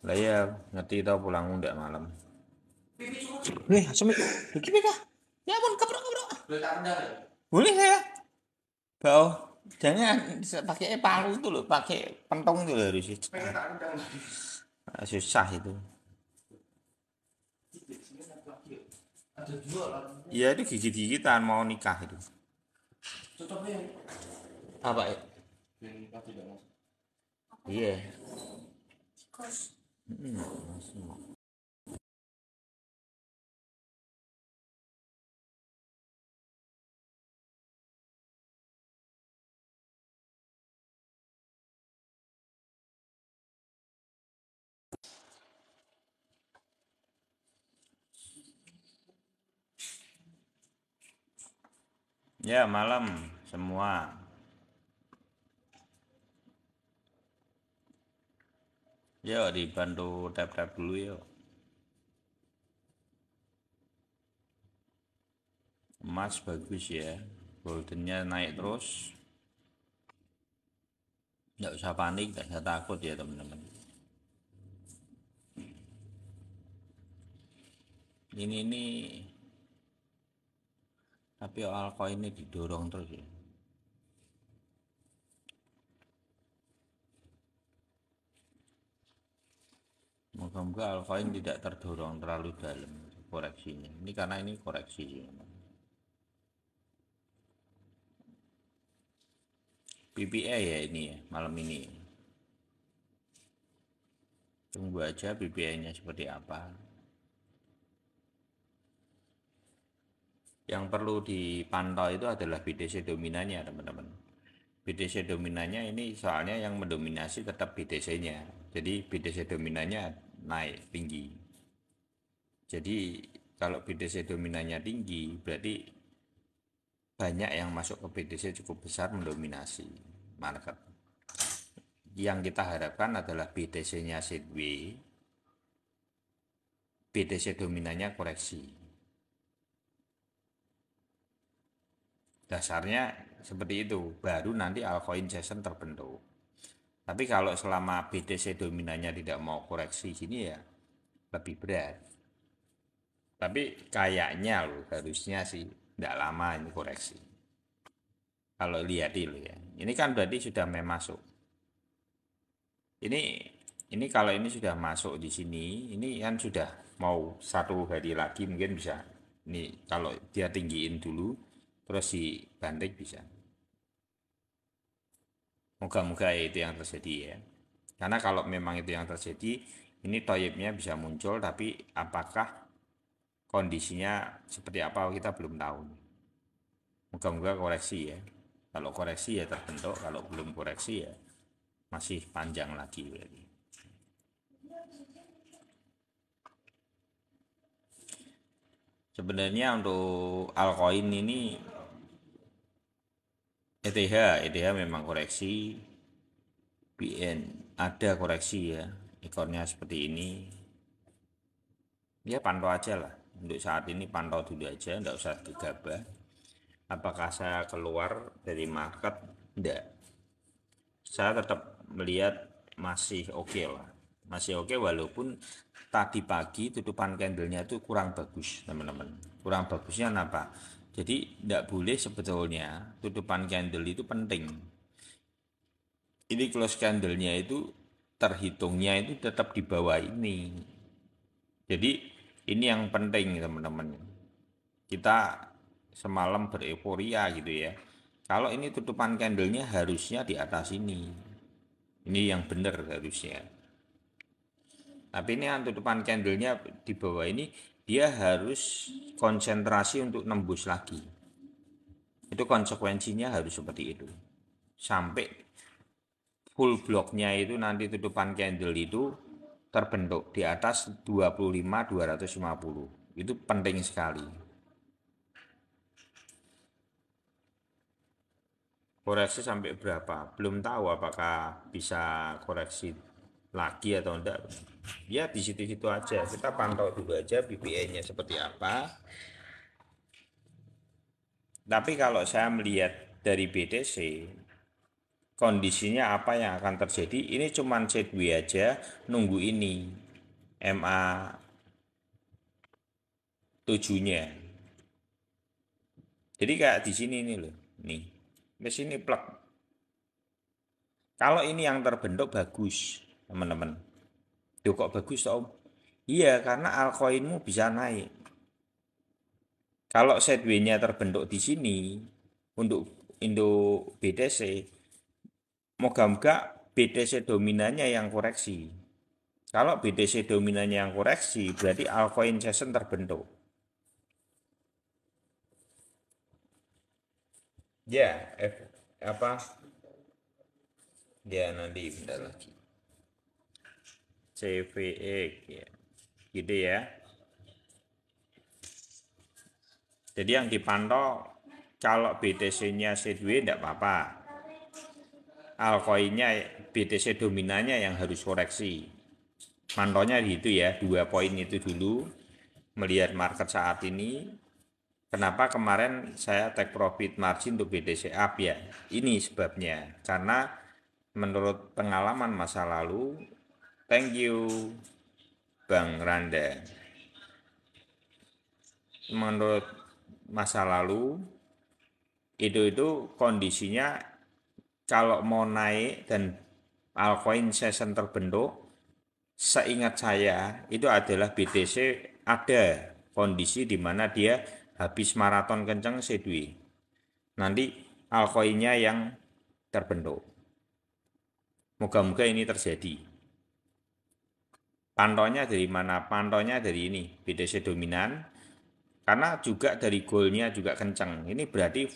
Lah ya, ngerti tau pulang ndak malam. Nih, asem itu. Begini kah? Ya ampun, keprok. Boleh saya? Bau. Jangan pakai palu itu loh, pakai pentong itu loh harusnya. Susah itu. Iya itu gigit-gigitan mau nikah itu. Apa ya? Iya. Ya malam semua. Yuk dibantu tap-tap dulu yuk. Emas bagus ya. Goldennya naik terus. Nggak usah panik, nggak usah takut ya teman-teman. Ini nih, tapi altcoin ini didorong terus ya. Moga-moga altcoin tidak terdorong terlalu dalam koreksinya. Ini karena ini koreksi sih. BPA ya ini ya, malam ini. Tunggu aja BPA-nya seperti apa. Yang perlu dipantau itu adalah BTC dominannya teman-teman. BTC dominannya ini soalnya yang mendominasi tetap BTC-nya. Jadi BTC dominannya naik tinggi. Jadi kalau BTC dominannya tinggi berarti banyak yang masuk ke BTC cukup besar mendominasi market. Yang kita harapkan adalah BTC-nya sideways, BTC dominannya koreksi. Dasarnya seperti itu, baru nanti altcoin session terbentuk. Tapi kalau selama BTC dominannya tidak mau koreksi sini ya lebih berat. Tapi kayaknya loh harusnya sih tidak lama ini koreksi. Kalau lihat dulu ya. Ini kan berarti sudah masuk. Ini kalau ini sudah masuk di sini, ini kan sudah mau 1 hari lagi mungkin bisa. Ini kalau dia tinggiin dulu, terus si banting bisa. Moga-moga itu yang terjadi ya. Karena kalau memang itu yang terjadi, ini toyibnya bisa muncul, tapi apakah kondisinya seperti apa kita belum tahu. Moga-moga koreksi ya. Kalau koreksi ya terbentuk, kalau belum koreksi ya masih panjang lagi berarti. Sebenarnya untuk altcoin ini ETH memang koreksi, BN ada koreksi ya, ekornya seperti ini. Ya pantau aja lah. Untuk saat ini pantau dulu aja, nggak usah gegabah. Apakah saya keluar dari market? Enggak. Saya tetap melihat masih oke lah. Masih oke walaupun tadi pagi tutupan candlenya itu kurang bagus teman-teman. Kurang bagusnya kenapa? Jadi tidak boleh sebetulnya tutupan candle itu penting. Ini close candlenya itu terhitungnya itu tetap di bawah ini. Jadi ini yang penting teman-teman. Kita semalam bereforia gitu ya. Kalau ini tutupan candlenya harusnya di atas ini. Ini yang benar harusnya. Tapi ini yang tutupan candlenya di bawah ini dia harus konsentrasi untuk nembus lagi. Itu konsekuensinya harus seperti itu. Sampai full blocknya itu nanti tutupan candle itu terbentuk di atas 25.250. Itu penting sekali. Koreksi sampai berapa? Belum tahu apakah bisa koreksi lagi atau enggak. Ya di situ-situ aja. Kita pantau dulu aja BPI-nya seperti apa. Tapi kalau saya melihat dari BTC, kondisinya apa yang akan terjadi. Ini cuman sideways aja, nunggu ini MA 7-nya. Jadi kayak di sini nih loh, nih ke sini plek. Kalau ini yang terbentuk bagus teman-teman. Duh, kok bagus toh Om? Iya, karena altcoinmu bisa naik. Kalau sideways-nya terbentuk di sini untuk Indo BTC, moga-moga BTC dominannya yang koreksi. Kalau BTC dominannya yang koreksi, berarti altcoin session terbentuk. Ya, apa? Ya nanti bentar lagi. CVE, ya. Gitu ya. Jadi yang dipantau kalau BTC-nya sideways tidak apa-apa. Altcoin-nya BTC dominannya yang harus koreksi. Mantonya gitu ya, 2 poin itu dulu. Melihat market saat ini, kenapa kemarin saya take profit margin untuk BTC up ya? Ini sebabnya. Karena menurut pengalaman masa lalu, thank you Bang Randa. Menurut masa lalu, itu kondisinya kalau mau naik dan altcoin session terbentuk, seingat saya itu adalah BTC ada kondisi di mana dia habis maraton kenceng sideways. Nanti altcoinnya yang terbentuk. Moga-moga ini terjadi. Pantaunya dari mana? Pantaunya dari ini BTC dominan. Karena juga dari goalnya juga kenceng. Ini berarti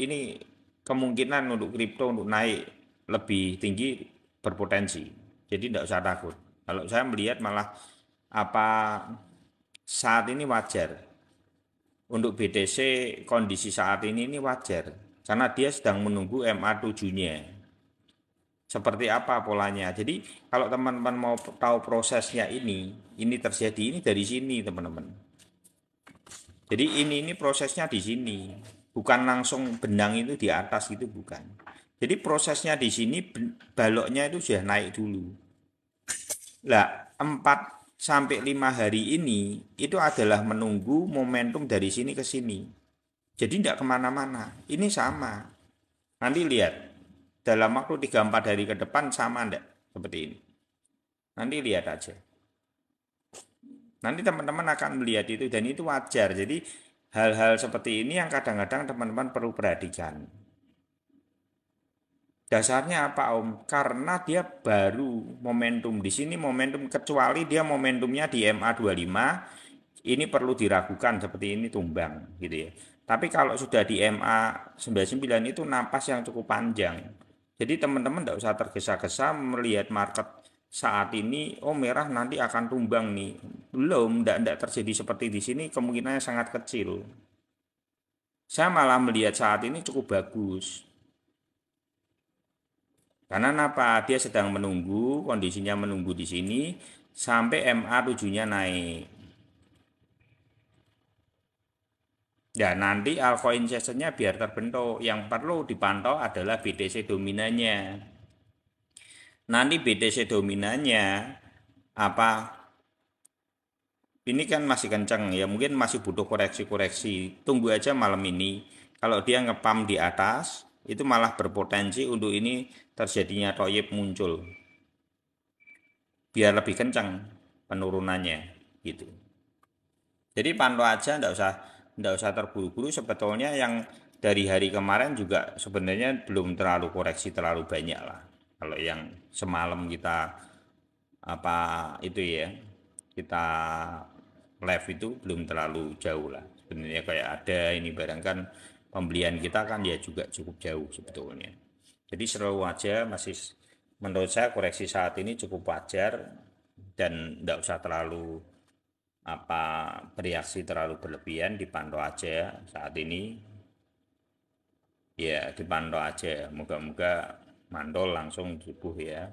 ini kemungkinan untuk kripto untuk naik lebih tinggi berpotensi. Jadi tidak usah takut. Kalau saya melihat malah apa saat ini wajar. Untuk BTC kondisi saat ini wajar. Karena dia sedang menunggu MA7-nya. Seperti apa polanya. Jadi kalau teman-teman mau tahu prosesnya ini terjadi ini dari sini teman-teman. Jadi ini prosesnya di sini. Bukan langsung benang itu di atas itu bukan. Jadi prosesnya di sini baloknya itu sudah naik dulu. Lah, 4 sampai 5 hari ini itu adalah menunggu momentum dari sini ke sini. Jadi tidak kemana-mana. Ini sama. Nanti lihat. Dalam waktu 3-4 hari ke depan sama enggak? Seperti ini. Nanti lihat aja. Nanti teman-teman akan melihat itu dan itu wajar. Jadi hal-hal seperti ini yang kadang-kadang teman-teman perlu perhatikan. Dasarnya apa Om? Karena dia baru momentum di sini momentum kecuali dia momentumnya di MA25 ini perlu diragukan seperti ini tumbang gitu ya. Tapi kalau sudah di MA99 itu napas yang cukup panjang. Jadi teman-teman tidak usah tergesa-gesa melihat market saat ini oh merah nanti akan tumbang nih. Belum, tidak terjadi seperti di sini kemungkinannya sangat kecil. Saya malah melihat saat ini cukup bagus. Karena apa? Dia sedang menunggu, kondisinya menunggu di sini sampai MA7-nya naik. Ya, nanti altcoin sessionnya biar terbentuk. Yang perlu dipantau adalah BTC dominannya. Nanti BTC dominannya apa? Ini kan masih kencang ya, mungkin masih butuh koreksi-koreksi. Tunggu aja malam ini. Kalau dia ngepam di atas, itu malah berpotensi untuk ini terjadinya toyib muncul. Biar lebih kencang penurunannya gitu. Jadi pantau aja, ndak usah terburu-buru. Sebetulnya yang dari hari kemarin juga sebenarnya belum terlalu koreksi terlalu banyak lah. Kalau yang semalam kita apa itu ya kita live itu belum terlalu jauh lah. Sebenarnya kayak ada ini barang kan pembelian kita kan ya juga cukup jauh sebetulnya. Jadi selalu aja masih menurut saya koreksi saat ini cukup wajar dan ndak usah terlalu apa bereaksi terlalu berlebihan, dipantau aja saat ini ya, dipantau aja, moga-moga mandol langsung subuh ya.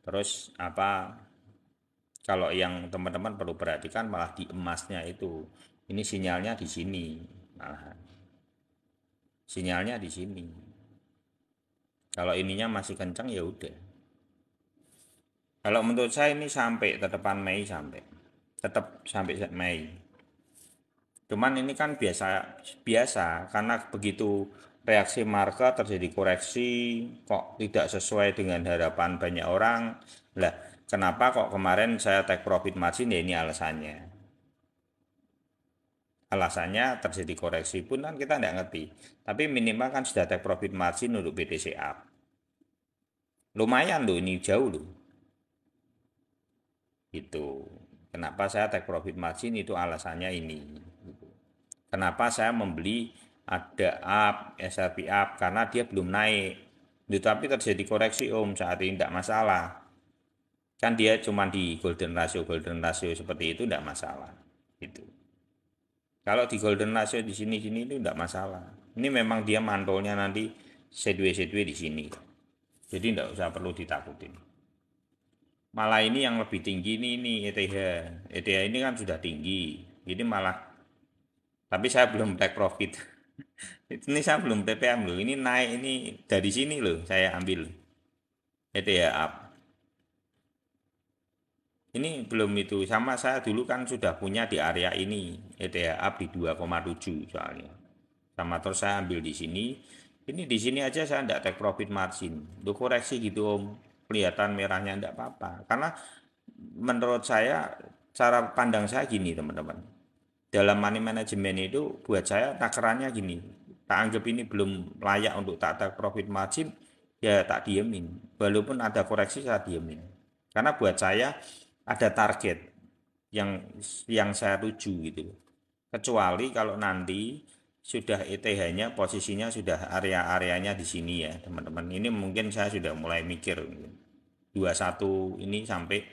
Terus apa kalau yang teman-teman perlu perhatikan malah di emasnya itu ini sinyalnya di sini, malah sinyalnya di sini Kalau ininya masih kencang ya udah. Kalau menurut saya ini sampai ke depan Mei, tetap sampai Mei. Cuman ini kan biasa biasa karena begitu reaksi market terjadi koreksi kok tidak sesuai dengan harapan banyak orang. Lah, kenapa kok kemarin saya take profit margin, ya ini alasannya. Alasannya terjadi koreksi pun kan kita tidak ngerti. Tapi minimal kan sudah take profit margin untuk BTC up. Lumayan loh, ini jauh loh. Itu. Kenapa saya take profit margin, itu alasannya ini. Kenapa saya membeli ada up, SRP up, karena dia belum naik. Tetapi terjadi koreksi Om, saat ini tidak masalah. Kan dia cuma di golden ratio seperti itu tidak masalah. Itu. Kalau di golden ratio di sini itu tidak masalah. Ini memang dia mantolnya nanti sideways di sini. Jadi tidak usah perlu ditakutin. Malah ini yang lebih tinggi ini ETH. ETH ini kan sudah tinggi. Ini malah, tapi saya belum take profit. Ini saya belum TPM loh. Ini naik ini dari sini loh saya ambil. ETH up. Ini belum itu. Sama saya dulu kan sudah punya di area ini. ETH up di 2,7 soalnya. Sama terus saya ambil di sini. Ini di sini aja saya tidak take profit margin. Untuk koreksi gitu Om. Kelihatan merahnya tidak apa-apa. Karena menurut saya, cara pandang saya gini teman-teman. Dalam money management itu buat saya takarannya gini. Tak anggap ini belum layak untuk tak take profit margin, ya tak diemin. Walaupun ada koreksi saya diemin. Karena buat saya ada target yang saya tuju gitu. Kecuali kalau nanti sudah ETH-nya posisinya sudah area-areanya di sini ya teman-teman. Ini mungkin saya sudah mulai mikir 21 ini sampai,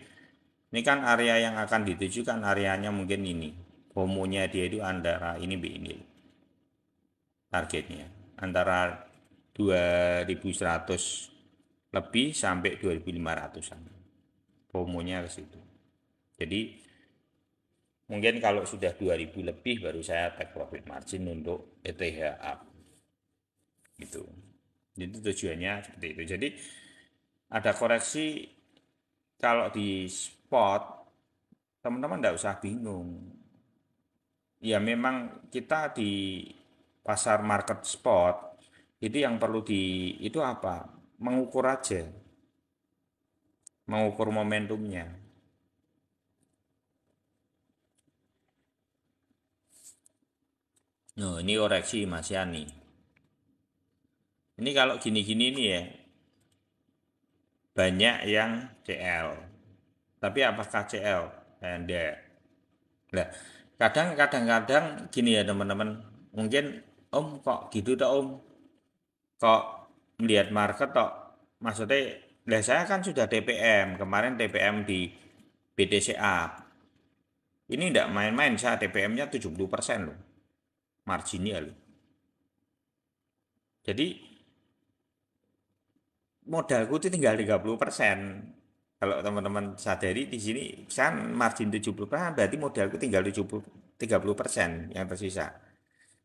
ini kan area yang akan dituju kan areanya mungkin ini. Homonya dia itu antara ini targetnya. Antara 2100 lebih sampai 2500-an. Homonya ke situ. Jadi mungkin kalau sudah 2000 lebih baru saya take profit margin untuk ETH up. Gitu. Jadi tujuannya seperti itu. Jadi ada koreksi kalau di spot, teman-teman tidak usah bingung. Ya memang kita di pasar market spot itu yang perlu itu apa? Mengukur aja, mengukur momentumnya. Nah, ini koreksi Mas Yani. Ini kalau gini-gini nih ya, banyak yang CL. Tapi apakah CL? Enggak. Nah, kadang-kadang gini ya teman-teman. Mungkin Om kok gitu tak Om? Kok melihat market kok? Maksudnya, lah saya kan sudah TPM. Kemarin TPM di BTCA. Ini tidak main-main, saya TPM-nya 70% loh. Marginnya loh. Jadi modalku itu tinggal 30%. Kalau teman-teman sadari di sini kan margin 70%, berarti modalku tinggal 30% yang tersisa.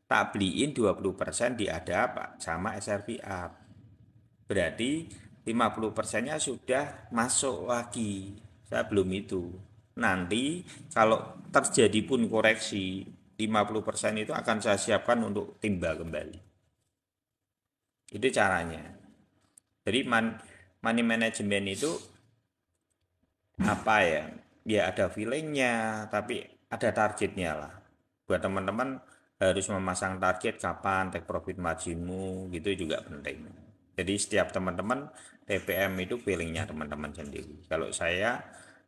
Tak beliin 20% di ada apa sama SRP up. Berarti 50%-nya sudah masuk lagi. Saya belum itu. Nanti kalau terjadi pun koreksi, 50% itu akan saya siapkan untuk timbal kembali. Itu caranya. Jadi money management itu apa ya? Ya ada feelingnya, tapi ada targetnya lah. Buat teman-teman harus memasang target kapan take profit marginmu, gitu juga penting. Jadi setiap teman-teman TPM itu feelingnya teman-teman sendiri. Kalau saya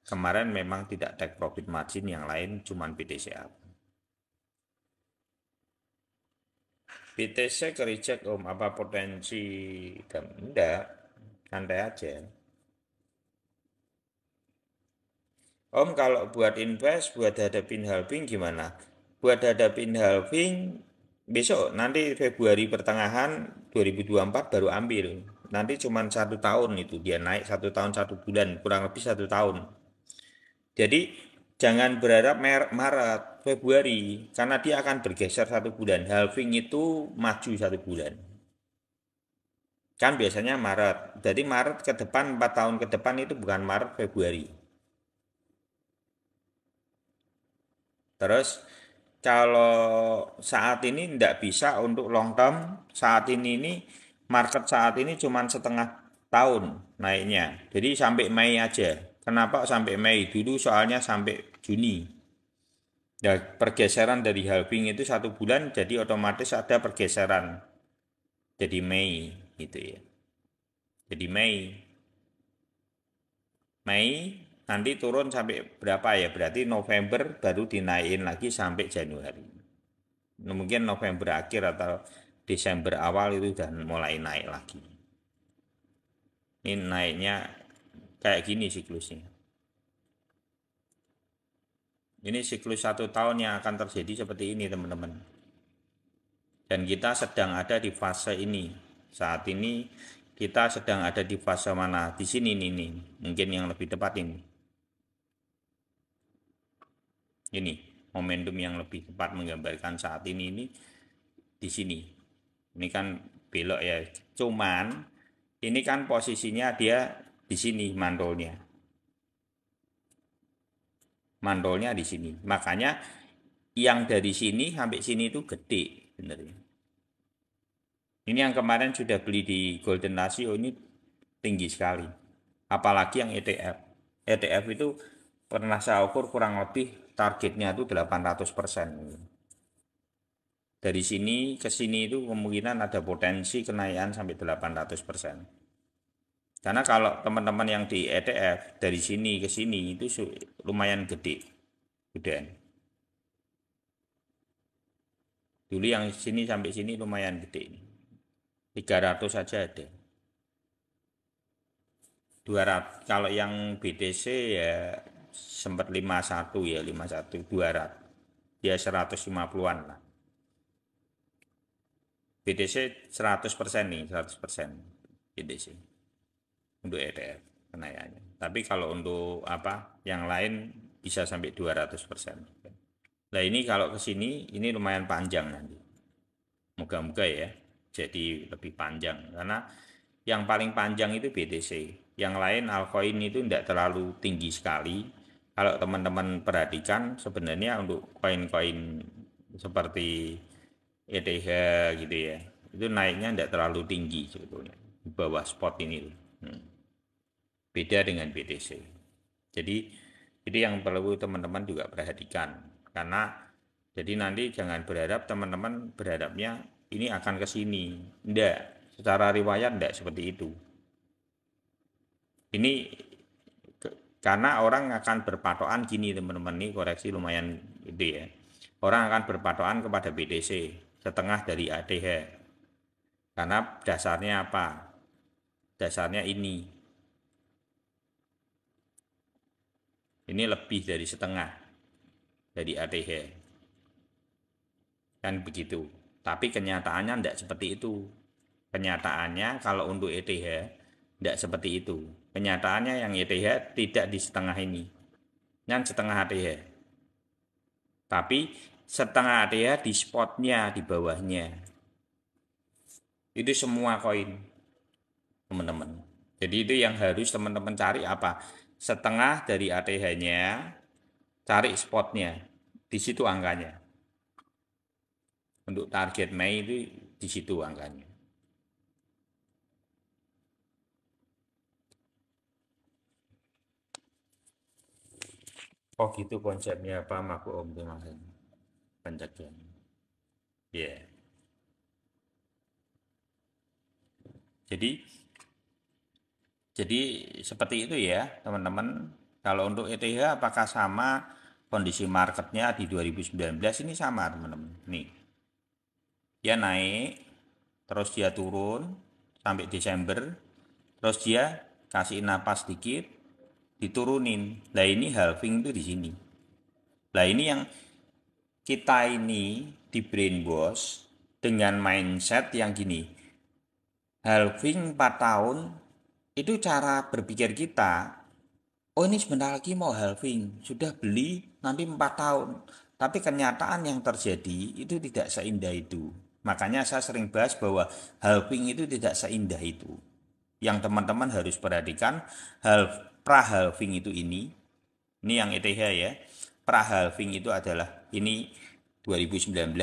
kemarin memang tidak take profit margin, yang lain cuman BTC up. BTC ke reject Om, apa potensi? Dan enggak, santai aja. Om kalau buat invest, buat hadapin halving gimana? Buat hadapin halving besok nanti Februari pertengahan 2024 baru ambil. Nanti cuma 1 tahun itu dia naik 1 tahun 1 bulan, kurang lebih 1 tahun. Jadi jangan berharap Maret, Februari, karena dia akan bergeser 1 bulan. Halving itu maju 1 bulan. Kan biasanya Maret. Jadi Maret ke depan, 4 tahun ke depan itu bukan Maret, Februari. Terus kalau saat ini tidak bisa untuk long term, saat ini market saat ini cuma setengah tahun naiknya. Jadi sampai Mei aja. Kenapa sampai Mei? Dulu soalnya sampai Juni. Ya, pergeseran dari halving itu 1 bulan, jadi otomatis ada pergeseran. Jadi Mei gitu ya. Jadi Mei nanti turun sampai berapa ya? Berarti November baru dinaikin lagi sampai Januari. Mungkin November akhir atau Desember awal itu udah mulai naik lagi. Ini naiknya kayak gini siklusnya. Ini siklus 1 tahun yang akan terjadi seperti ini teman-teman. Dan kita sedang ada di fase ini. Saat ini kita sedang ada di fase mana? Di sini nih. Mungkin yang lebih tepat ini. Ini momentum yang lebih tepat menggambarkan saat ini di sini. Ini kan belok ya. Cuman ini kan posisinya dia di sini mandolnya. Mandolnya di sini. Makanya yang dari sini sampai sini itu gede sebenarnya. Ini yang kemarin sudah beli di Golden Ratio ini tinggi sekali. Apalagi yang ETF. ETF itu pernah saya ukur kurang lebih targetnya itu 800%. Dari sini ke sini itu kemungkinan ada potensi kenaikan sampai 800%. Karena kalau teman-teman yang di ETF dari sini ke sini itu lumayan gede. Gedean. Dulu yang sini sampai sini lumayan gede. 300 saja ada. 200. Kalau yang BTC ya sempat 51 ya, 51 200. Ya 150-an lah. BTC 100% nih, 100% BTC untuk ETF kenaikannya. Tapi kalau untuk apa yang lain bisa sampai 200%. Nah ini kalau ke sini ini lumayan panjang nanti. Moga-moga ya jadi lebih panjang karena yang paling panjang itu BTC. Yang lain altcoin itu tidak terlalu tinggi sekali. Kalau teman-teman perhatikan sebenarnya untuk koin-koin seperti ETH gitu ya, itu naiknya tidak terlalu tinggi sebetulnya di bawah spot ini. Beda dengan BTC. Jadi itu yang perlu teman-teman juga perhatikan karena jadi nanti jangan berharap teman-teman berharapnya ini akan ke sini. Tidak, secara riwayat tidak seperti itu. Ini karena orang akan berpatokan gini teman-teman, nih koreksi lumayan itu ya. Orang akan berpatokan kepada BTC setengah dari ADH. Karena dasarnya apa? Dasarnya ini. Ini lebih dari setengah dari ADH. Kan begitu. Tapi kenyataannya tidak seperti itu. Kenyataannya kalau untuk ETH tidak seperti itu. Kenyataannya yang ETH tidak di setengah ini. Yang setengah ATH. Tapi setengah ATH di spotnya, di bawahnya. Itu semua koin, teman-teman. Jadi itu yang harus teman-teman cari apa? Setengah dari ATH-nya, cari spotnya. Di situ angkanya. Untuk target Mei itu di situ angkanya. Oh gitu konsepnya paham aku Om terima kasih. Pencegahan. Ya. Jadi jadi seperti itu ya teman-teman. Kalau untuk ETH apakah sama kondisi marketnya di 2019 ini sama teman-teman. Nih. Dia naik terus dia turun sampai Desember terus dia kasih napas sedikit diturunin. Nah ini halving itu di sini. Nah ini yang kita ini di brainwash dengan mindset yang gini. Halving 4 tahun itu cara berpikir kita. Oh ini sebentar lagi mau halving, sudah beli nanti 4 tahun. Tapi kenyataan yang terjadi itu tidak seindah itu. Makanya saya sering bahas bahwa halving itu tidak seindah itu. Yang teman-teman harus perhatikan, pra-halving itu ini yang ETH ya. Pra-halving itu adalah ini 2019,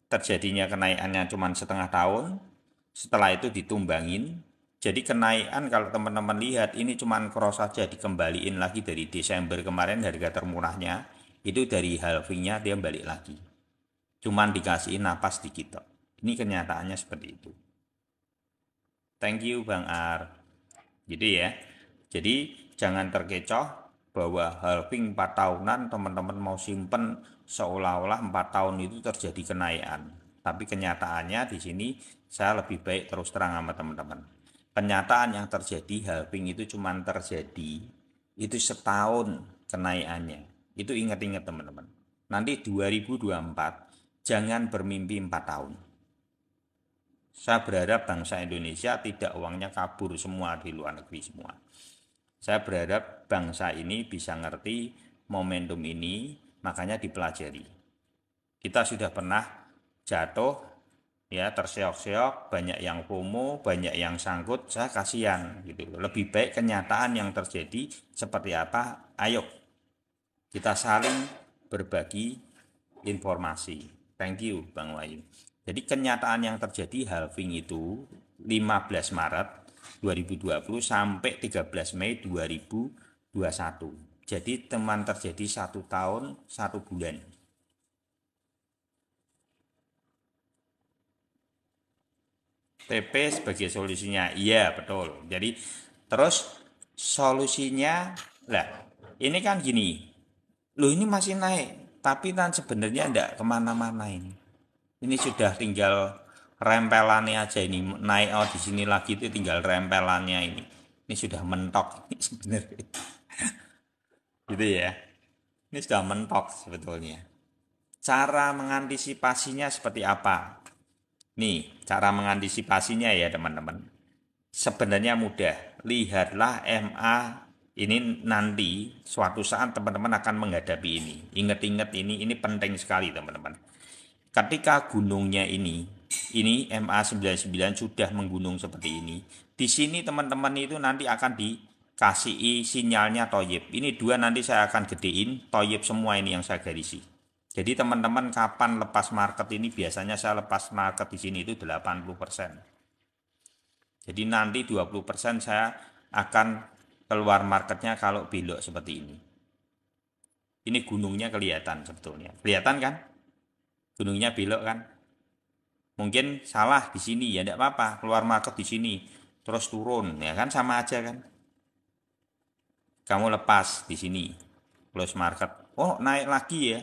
terjadinya kenaikannya cuma setengah tahun, setelah itu ditumbangin. Jadi kenaikan kalau teman-teman lihat ini cuma cross saja, dikembaliin lagi dari Desember kemarin harga termurahnya, itu dari halvingnya dia balik lagi. Cuman dikasihin napas dikit tok. Ini kenyataannya seperti itu. Thank you Bang Ar. Gitu ya. Jadi jangan terkecoh bahwa halving 4 tahunan teman-teman mau simpen seolah-olah 4 tahun itu terjadi kenaikan. Tapi kenyataannya di sini saya lebih baik terus terang sama teman-teman. Kenyataan yang terjadi halving itu cuma terjadi itu setahun kenaikannya. Itu ingat-ingat teman-teman. Nanti 2024 jangan bermimpi 4 tahun. Saya berharap bangsa Indonesia tidak uangnya kabur semua di luar negeri semua. Saya berharap bangsa ini bisa ngerti momentum ini, makanya dipelajari. Kita sudah pernah jatuh, ya terseok-seok, banyak yang FOMO, banyak yang sangkut, saya kasihan gitu. Lebih baik kenyataan yang terjadi seperti apa, ayo kita saling berbagi informasi. Thank you Bang Wahyu. Jadi kenyataan yang terjadi halving itu 15 Maret 2020 sampai 13 Mei 2021. Jadi teman terjadi 1 tahun 1 bulan. TP sebagai solusinya, iya betul. Jadi terus solusinya, lah ini kan gini, loh ini masih naik, tapi kan sebenarnya enggak kemana-mana ini. Ini sudah tinggal rempelannya aja ini naik di sini lagi itu tinggal rempelannya ini. Ini sudah mentok sebenarnya. Gitu ya. Ini sudah mentok sebetulnya. Cara mengantisipasinya seperti apa? Nih, cara mengantisipasinya ya teman-teman. Sebenarnya mudah. Lihatlah MA ini nanti suatu saat teman-teman akan menghadapi ini. Ingat-ingat ini penting sekali teman-teman. Ketika gunungnya ini MA99 sudah menggunung seperti ini. Di sini teman-teman itu nanti akan dikasih sinyalnya toyib. Ini dua nanti saya akan gedein toyib semua ini yang saya garisi. Jadi teman-teman kapan lepas market ini biasanya saya lepas market di sini itu 80%. Jadi nanti 20% saya akan keluar marketnya kalau belok seperti ini. Ini gunungnya kelihatan sebetulnya. Kelihatan kan? Gunungnya belok kan? Mungkin salah di sini ya tidak apa-apa, keluar market di sini terus turun ya kan sama aja kan. Kamu lepas di sini close market. Oh, naik lagi ya.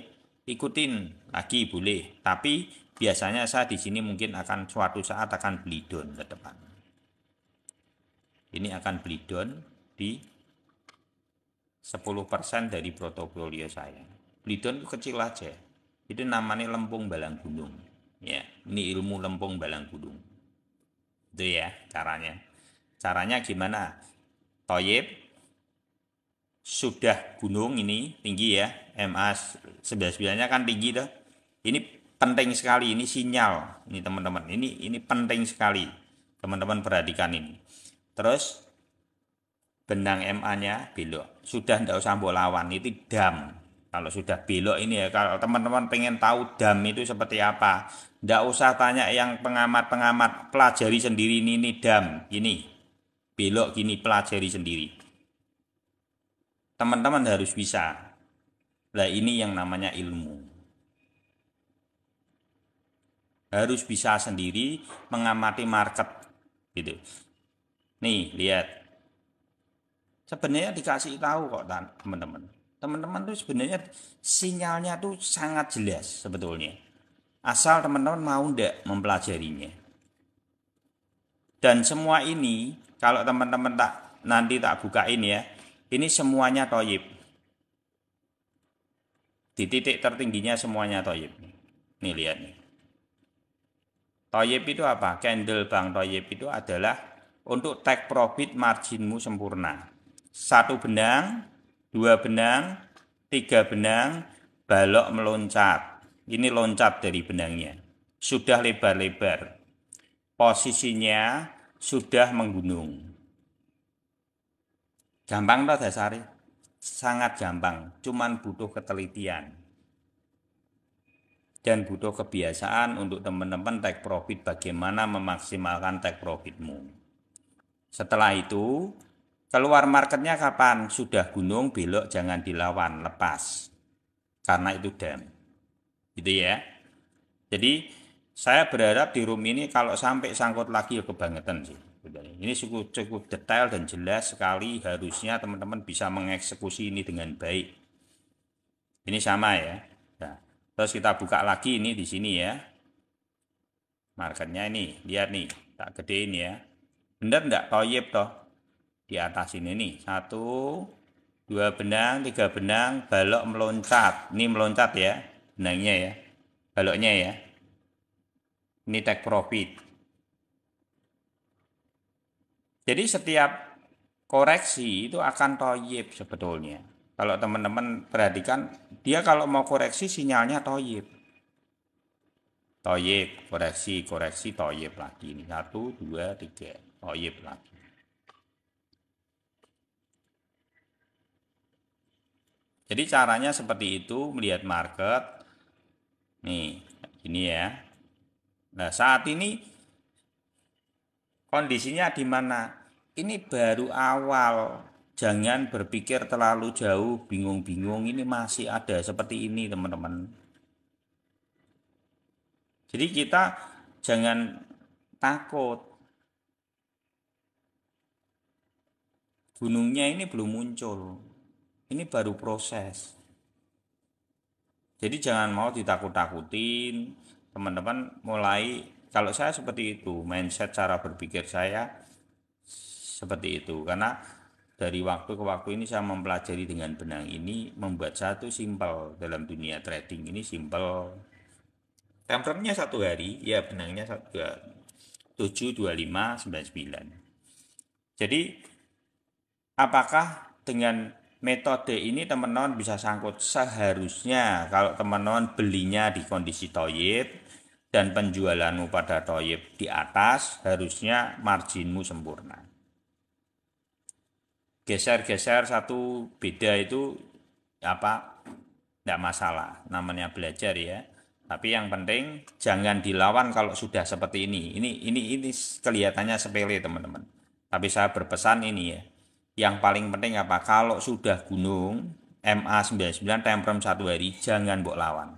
Ikutin lagi boleh, tapi biasanya saya di sini mungkin akan suatu saat akan beli down ke depan. Ini akan beli down di 10% dari portofolio saya. Beli down itu kecil aja. Itu namanya lempung balang gunung. Ya, ini ilmu lempung balang gunung. Itu ya caranya. Caranya gimana? Toyib sudah gunung ini tinggi ya. MA 99-nya kan tinggi tuh. Ini penting sekali, ini sinyal. Ini teman-teman, ini penting sekali. Teman-teman perhatikan ini. Terus benang MA-nya belok. Sudah tidak usah mbok lawan, itu dam. Kalau sudah belok ini ya, kalau teman-teman pengen tahu dam itu seperti apa, tidak usah tanya yang pengamat-pengamat, pelajari sendiri ini dam, gini, belok gini, pelajari sendiri. Teman-teman harus bisa. Nah ini yang namanya ilmu. Harus bisa sendiri mengamati market, gitu. Nih lihat, sebenarnya dikasih tahu kok teman-teman. Teman-teman tuh sebenarnya sinyalnya tuh sangat jelas sebetulnya. Asal teman-teman mau ndak mempelajarinya. Dan semua ini kalau teman-teman nanti tak bukain ya, ini semuanya toyib. Di titik tertingginya semuanya toyib. Nih lihat nih. Toyib itu apa? Candle Bank Toyib itu adalah untuk take profit marginmu sempurna. 1 benang, 2 benang, 3 benang, balok meloncat. Ini loncat dari benangnya. sudah lebar-lebar, posisinya sudah menggunung. Gampang toh dasari? Sangat gampang, cuman butuh ketelitian. Dan butuh kebiasaan untuk teman-teman take profit, bagaimana memaksimalkan take profitmu. Setelah itu, keluar marketnya kapan? Sudah gunung, belok, jangan dilawan, lepas. Karena itu dam. Gitu ya. Jadi, saya berharap di room ini kalau sampai sangkut lagi ya kebangetan sih. Ini cukup detail dan jelas sekali, harusnya teman-teman bisa mengeksekusi ini dengan baik. Ini sama ya. Nah, terus kita buka lagi ini di sini ya. Marketnya ini, lihat nih, tak gedein ya. Bener enggak toyib toh? Di atas ini nih, 1, 2 benang, 3 benang, balok meloncat. Ini meloncat ya, benangnya ya, baloknya ya. Ini take profit. Jadi setiap koreksi itu akan toyib sebetulnya. Kalau teman-teman perhatikan, dia kalau mau koreksi sinyalnya toyib. Toyib, koreksi, koreksi, toyib lagi. Ini 1, 2, 3, toyib lagi. Jadi caranya seperti itu, melihat market. Nih, ini ya. Nah, saat ini kondisinya di mana? Ini baru awal. Jangan berpikir terlalu jauh, bingung-bingung. Ini masih ada seperti ini, teman-teman. Jadi kita jangan takut. Gunungnya ini belum muncul. Ini baru proses. Jadi jangan mau ditakut-takutin. Teman-teman mulai, kalau saya seperti itu, mindset cara berpikir saya seperti itu. Karena dari waktu ke waktu ini saya mempelajari dengan benang ini, membuat satu simpel dalam dunia trading ini simpel. Tempernya 1 hari, ya benangnya 7, 25, 99. Jadi apakah dengan metode ini teman-teman bisa sangkut? Seharusnya kalau teman-teman belinya di kondisi toyib dan penjualanmu pada toyib di atas, harusnya marginmu sempurna. Geser-geser satu beda itu apa? Tidak masalah, namanya belajar ya. Tapi yang penting jangan dilawan kalau sudah seperti ini. Ini kelihatannya sepele teman-teman. Tapi saya berpesan ini ya. Yang paling penting apa? Kalau sudah gunung MA99 temperem 1 hari, jangan mbok lawan.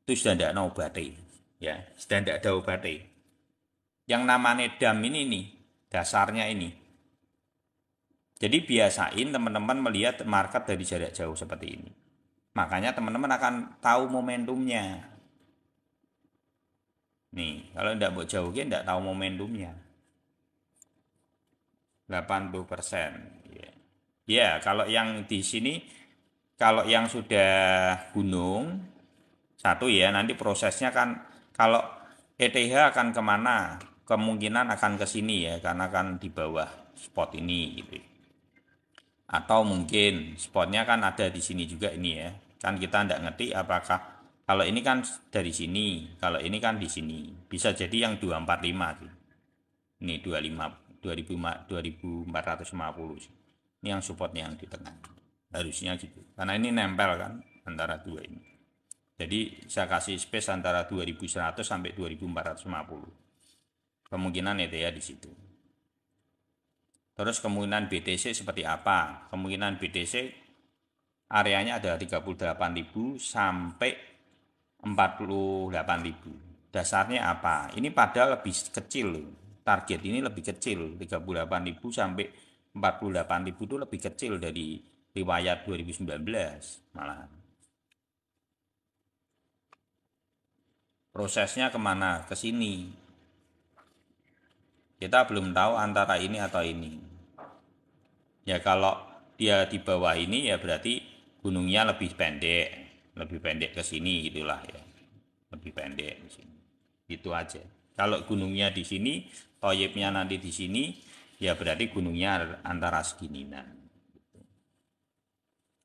Itu sudah tidak ada obatnya. Ya, sudah tidak ada obatnya. Yang namanya dam ini nih, dasarnya ini. Jadi biasain teman-teman melihat market dari jarak jauh seperti ini. Makanya teman-teman akan tahu momentumnya. Nih, kalau tidak mau jauhin, tidak tahu momentumnya. 80%. Ya. Ya, kalau yang di sini, kalau yang sudah gunung, satu ya, nanti prosesnya kan, kalau ETH akan kemana? Kemungkinan akan ke sini ya, karena kan di bawah spot ini gitu. Atau mungkin spotnya kan ada di sini juga ini ya. Kan kita tidak ngerti apakah kalau ini kan dari sini, kalau ini kan di sini. Bisa jadi yang 245 sih. Ini 25 2450 sih. Ini yang supportnya yang di tengah. Harusnya gitu. Karena ini nempel kan antara dua ini. Jadi saya kasih space antara 2100 sampai 2450. Kemungkinan itu ya di situ. Terus kemungkinan BTC seperti apa? Kemungkinan BTC areanya ada 38.000 sampai 48.000. Dasarnya apa? Ini padahal lebih kecil. Target ini lebih kecil, 38.000 sampai 48.000 itu lebih kecil dari riwayat 2019 malah. Prosesnya kemana? Ke sini. Kita belum tahu antara ini atau ini. Ya kalau dia di bawah ini ya berarti gunungnya lebih pendek ke sini gitulah ya, lebih pendek di sini. Itu aja. Kalau gunungnya di sini, toyibnya nanti di sini, ya berarti gunungnya antara segini. Nah,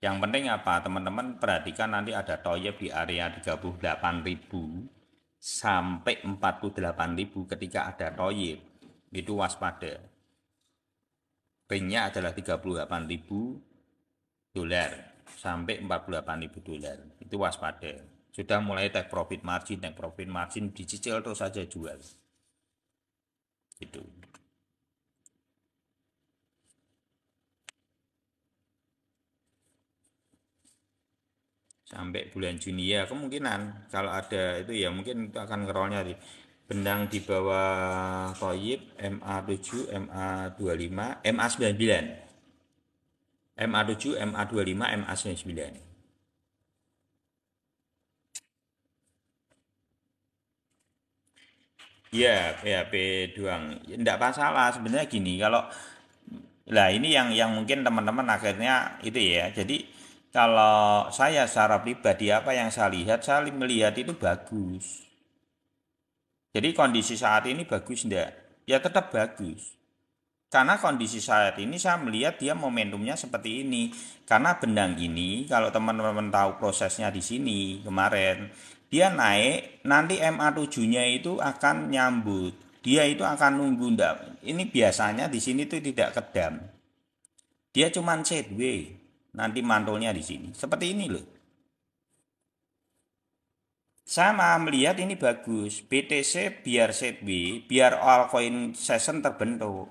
yang penting apa? Teman-teman perhatikan nanti ada toyib di area 38.000 sampai 48.000 ketika ada toyib, itu waspada. Ringnya adalah 38.000 dolar sampai 48.000 dolar, itu waspada. Sudah mulai take profit margin dicicil terus saja jual. Itu. Sampai bulan Juni ya kemungkinan kalau ada itu ya mungkin itu akan ngerolnya di benang di bawah Toyib MA7 MA25 MA99 MA7 MA25 MA99. Ya PHP doang enggak masalah sebenarnya gini kalau lah ini yang mungkin teman-teman akhirnya itu ya. Jadi kalau saya secara pribadi apa yang saya lihat, saya melihat itu bagus. Jadi kondisi saat ini bagus enggak? Ya tetap bagus. Karena kondisi saat ini saya melihat dia momentumnya seperti ini. Karena benang ini kalau teman-teman tahu prosesnya di sini kemarin, dia naik nanti MA7-nya itu akan nyambut. Dia itu akan nunggu enggak. Ini biasanya di sini tuh tidak kedam. Dia cuman sideways. Nanti mantulnya di sini. Seperti ini loh. Sama melihat ini bagus. BTC biar sideways, biar altcoin session terbentuk.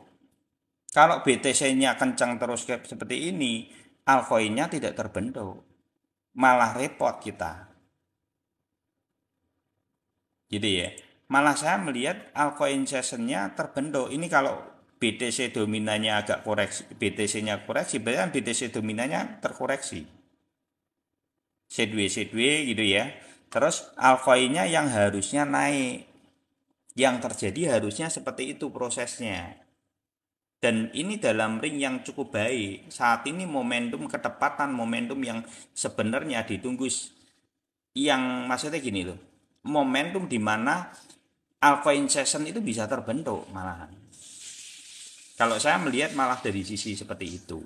Kalau BTC-nya kencang terus seperti ini, altcoin-nya tidak terbentuk. Malah repot kita. Gitu ya. Malah saya melihat altcoin session-nya terbentuk. Ini kalau BTC dominannya agak koreksi, BTC-nya koreksi, berarti BTC dominannya terkoreksi. Sideways gitu ya. Terus altcoin-nya yang harusnya naik. Yang terjadi harusnya seperti itu prosesnya. Dan ini dalam ring yang cukup baik. Saat ini momentum ketepatan, momentum yang sebenarnya ditunggu. Yang maksudnya gini loh. Momentum di mana altcoin session itu bisa terbentuk malahan. Kalau saya melihat malah dari sisi seperti itu.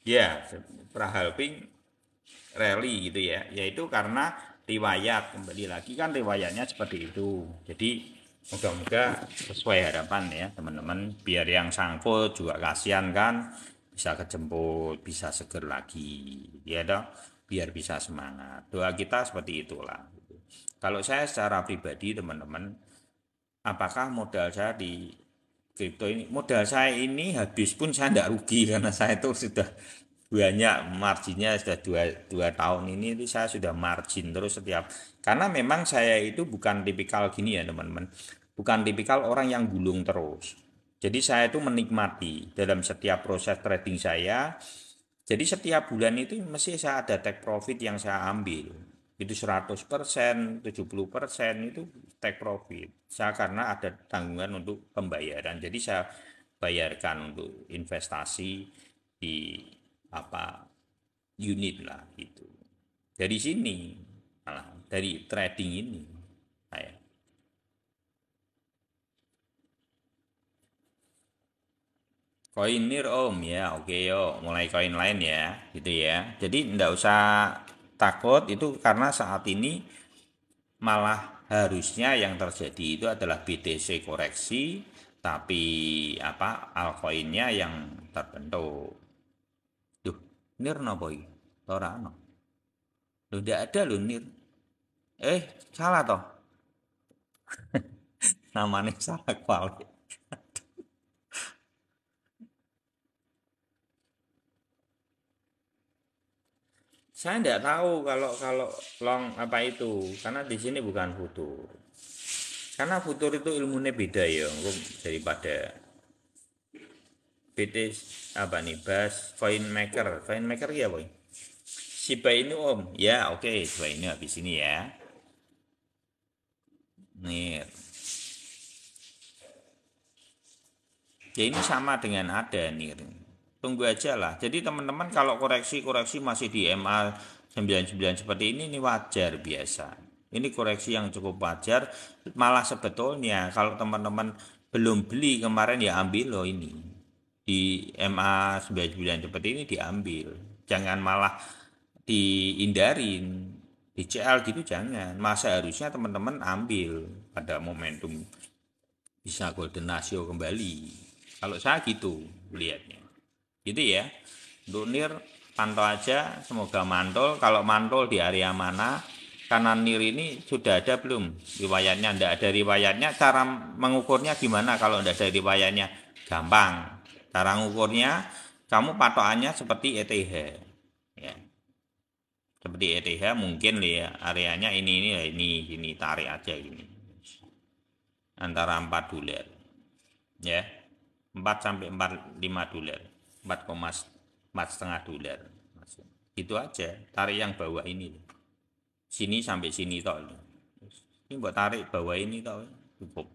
Ya, prahalping rally gitu ya. Yaitu karena riwayat, kembali lagi kan riwayatnya seperti itu. Jadi moga-moga sesuai harapan ya teman-teman. Biar yang sangkut juga kasihan kan, bisa kejemput, bisa seger lagi. Ya dong, biar bisa semangat. Doa kita seperti itulah. Kalau saya secara pribadi teman-teman, apakah modal saya di kripto ini, modal saya ini habis pun saya tidak rugi karena saya itu sudah banyak marginnya sudah dua tahun ini itu saya sudah margin terus setiap, karena memang saya itu bukan tipikal gini ya teman-teman, bukan tipikal orang yang gulung terus. Jadi saya itu menikmati dalam setiap proses trading saya. Jadi setiap bulan itu mesti saya ada take profit yang saya ambil. Itu 100%, 70% itu take profit. Saya karena ada tanggungan untuk pembayaran. Jadi saya bayarkan untuk investasi di apa unit lah gitu. Dari sini malah dari trading ini saya. Koin nir om ya, oke yuk mulai koin lain ya gitu ya. Jadi ndak usah takut itu karena saat ini malah harusnya yang terjadi itu adalah BTC koreksi tapi apa altcoinnya yang terbentuk. Duh, nir napa iki? Ora ono. Loh, ndak ada loh nir. Salah toh. Namanya salah kuali. Saya tidak tahu kalau kalau long apa itu, karena di sini bukan futur. Karena futur itu ilmunya beda ya, daripada BT apa nih, Bas coin maker ya boy. Shiba ini om, ya oke, Shiba ini habis ini ya. Nih, ya ini sama dengan ada nih. Tunggu aja lah. Jadi teman-teman kalau koreksi masih di MA 99 seperti ini wajar biasa. Ini koreksi yang cukup wajar. Malah sebetulnya kalau teman-teman belum beli kemarin ya ambil loh ini. Di MA 99 seperti ini diambil. Jangan malah dihindarin. DCL gitu jangan. Masa harusnya teman-teman ambil pada momentum bisa golden ratio kembali. Kalau saya gitu lihatnya. Gitu ya. Untuk NIR pantau aja, semoga mantul. Kalau mantul di area mana? Karena NIR ini sudah ada belum riwayatnya? Tidak ada riwayatnya. Cara mengukurnya gimana kalau tidak ada riwayatnya? Gampang. Cara mengukurnya, kamu patokannya seperti ETH. Ya. Seperti ETH mungkin ya areanya ini tarik aja ini antara 4 dolar ya, 4 sampai 45 dolar, 4,4 setengah dolar itu aja, tarik yang bawah ini sini sampai sini toh ini buat tarik bawah ini toh cukup